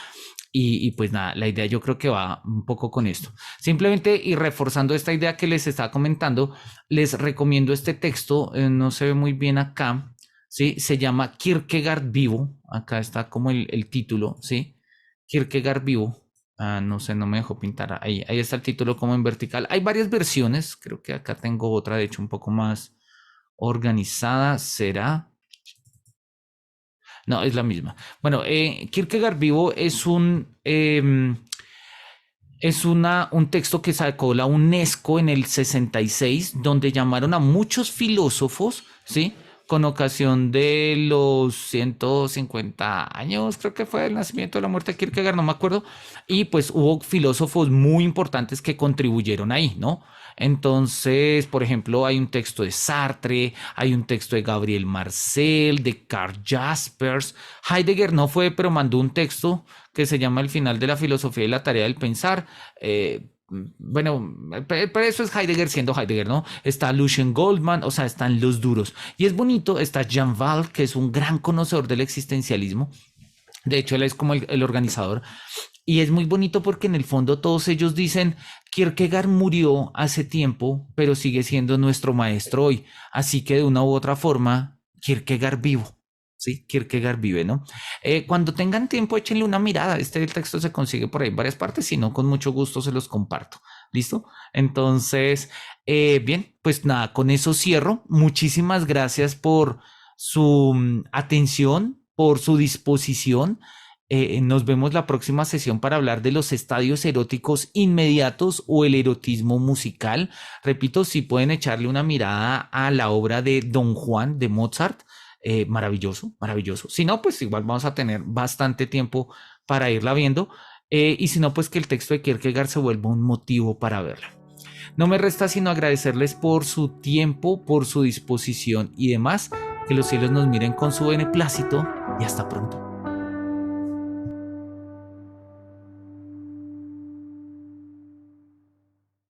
Pues nada, la idea yo creo que va un poco con esto. Simplemente y reforzando esta idea que les estaba comentando, les recomiendo este texto, no se ve muy bien acá, ¿sí? Se llama Kierkegaard Vivo, acá está como el título, ¿sí? Kierkegaard Vivo, no sé, no me dejó pintar, ahí está el título como en vertical. Hay varias versiones, creo que acá tengo otra, de hecho, un poco más organizada, ¿será? No, es la misma. Bueno, Kierkegaard Vivo un texto que sacó la UNESCO en el 66, donde llamaron a muchos filósofos, ¿sí? Con ocasión de los 150 años, creo que fue el nacimiento de la muerte de Kierkegaard, no me acuerdo. Y pues hubo filósofos muy importantes que contribuyeron ahí, ¿no? Entonces, por ejemplo, hay un texto de Sartre, hay un texto de Gabriel Marcel, de Karl Jaspers. Heidegger no fue, pero mandó un texto que se llama El final de la filosofía y la tarea del pensar. Bueno, pero eso es Heidegger siendo Heidegger, ¿no? Está Lucien Goldman, o sea, están los duros. Y es bonito, está Jean Val, que es un gran conocedor del existencialismo. De hecho, él es como el organizador. Y es muy bonito porque en el fondo todos ellos dicen, Kierkegaard murió hace tiempo, pero sigue siendo nuestro maestro hoy. Así que de una u otra forma, Kierkegaard vivo. Sí, Kierkegaard vive, ¿no? Cuando tengan tiempo, échenle una mirada. Este texto se consigue por ahí en varias partes, si no, con mucho gusto se los comparto. ¿Listo? Entonces, bien, pues nada, con eso cierro. Muchísimas gracias por su atención, por su disposición. Nos vemos la próxima sesión para hablar de los estadios eróticos inmediatos o el erotismo musical. Repito, si pueden echarle una mirada a la obra de Don Juan de Mozart, maravilloso, maravilloso. Si no, pues igual vamos a tener bastante tiempo para irla viendo. Y si no, pues que el texto de Kierkegaard se vuelva un motivo para verla. No me resta sino agradecerles por su tiempo, por su disposición y demás. Que los cielos nos miren con su beneplácito y hasta pronto.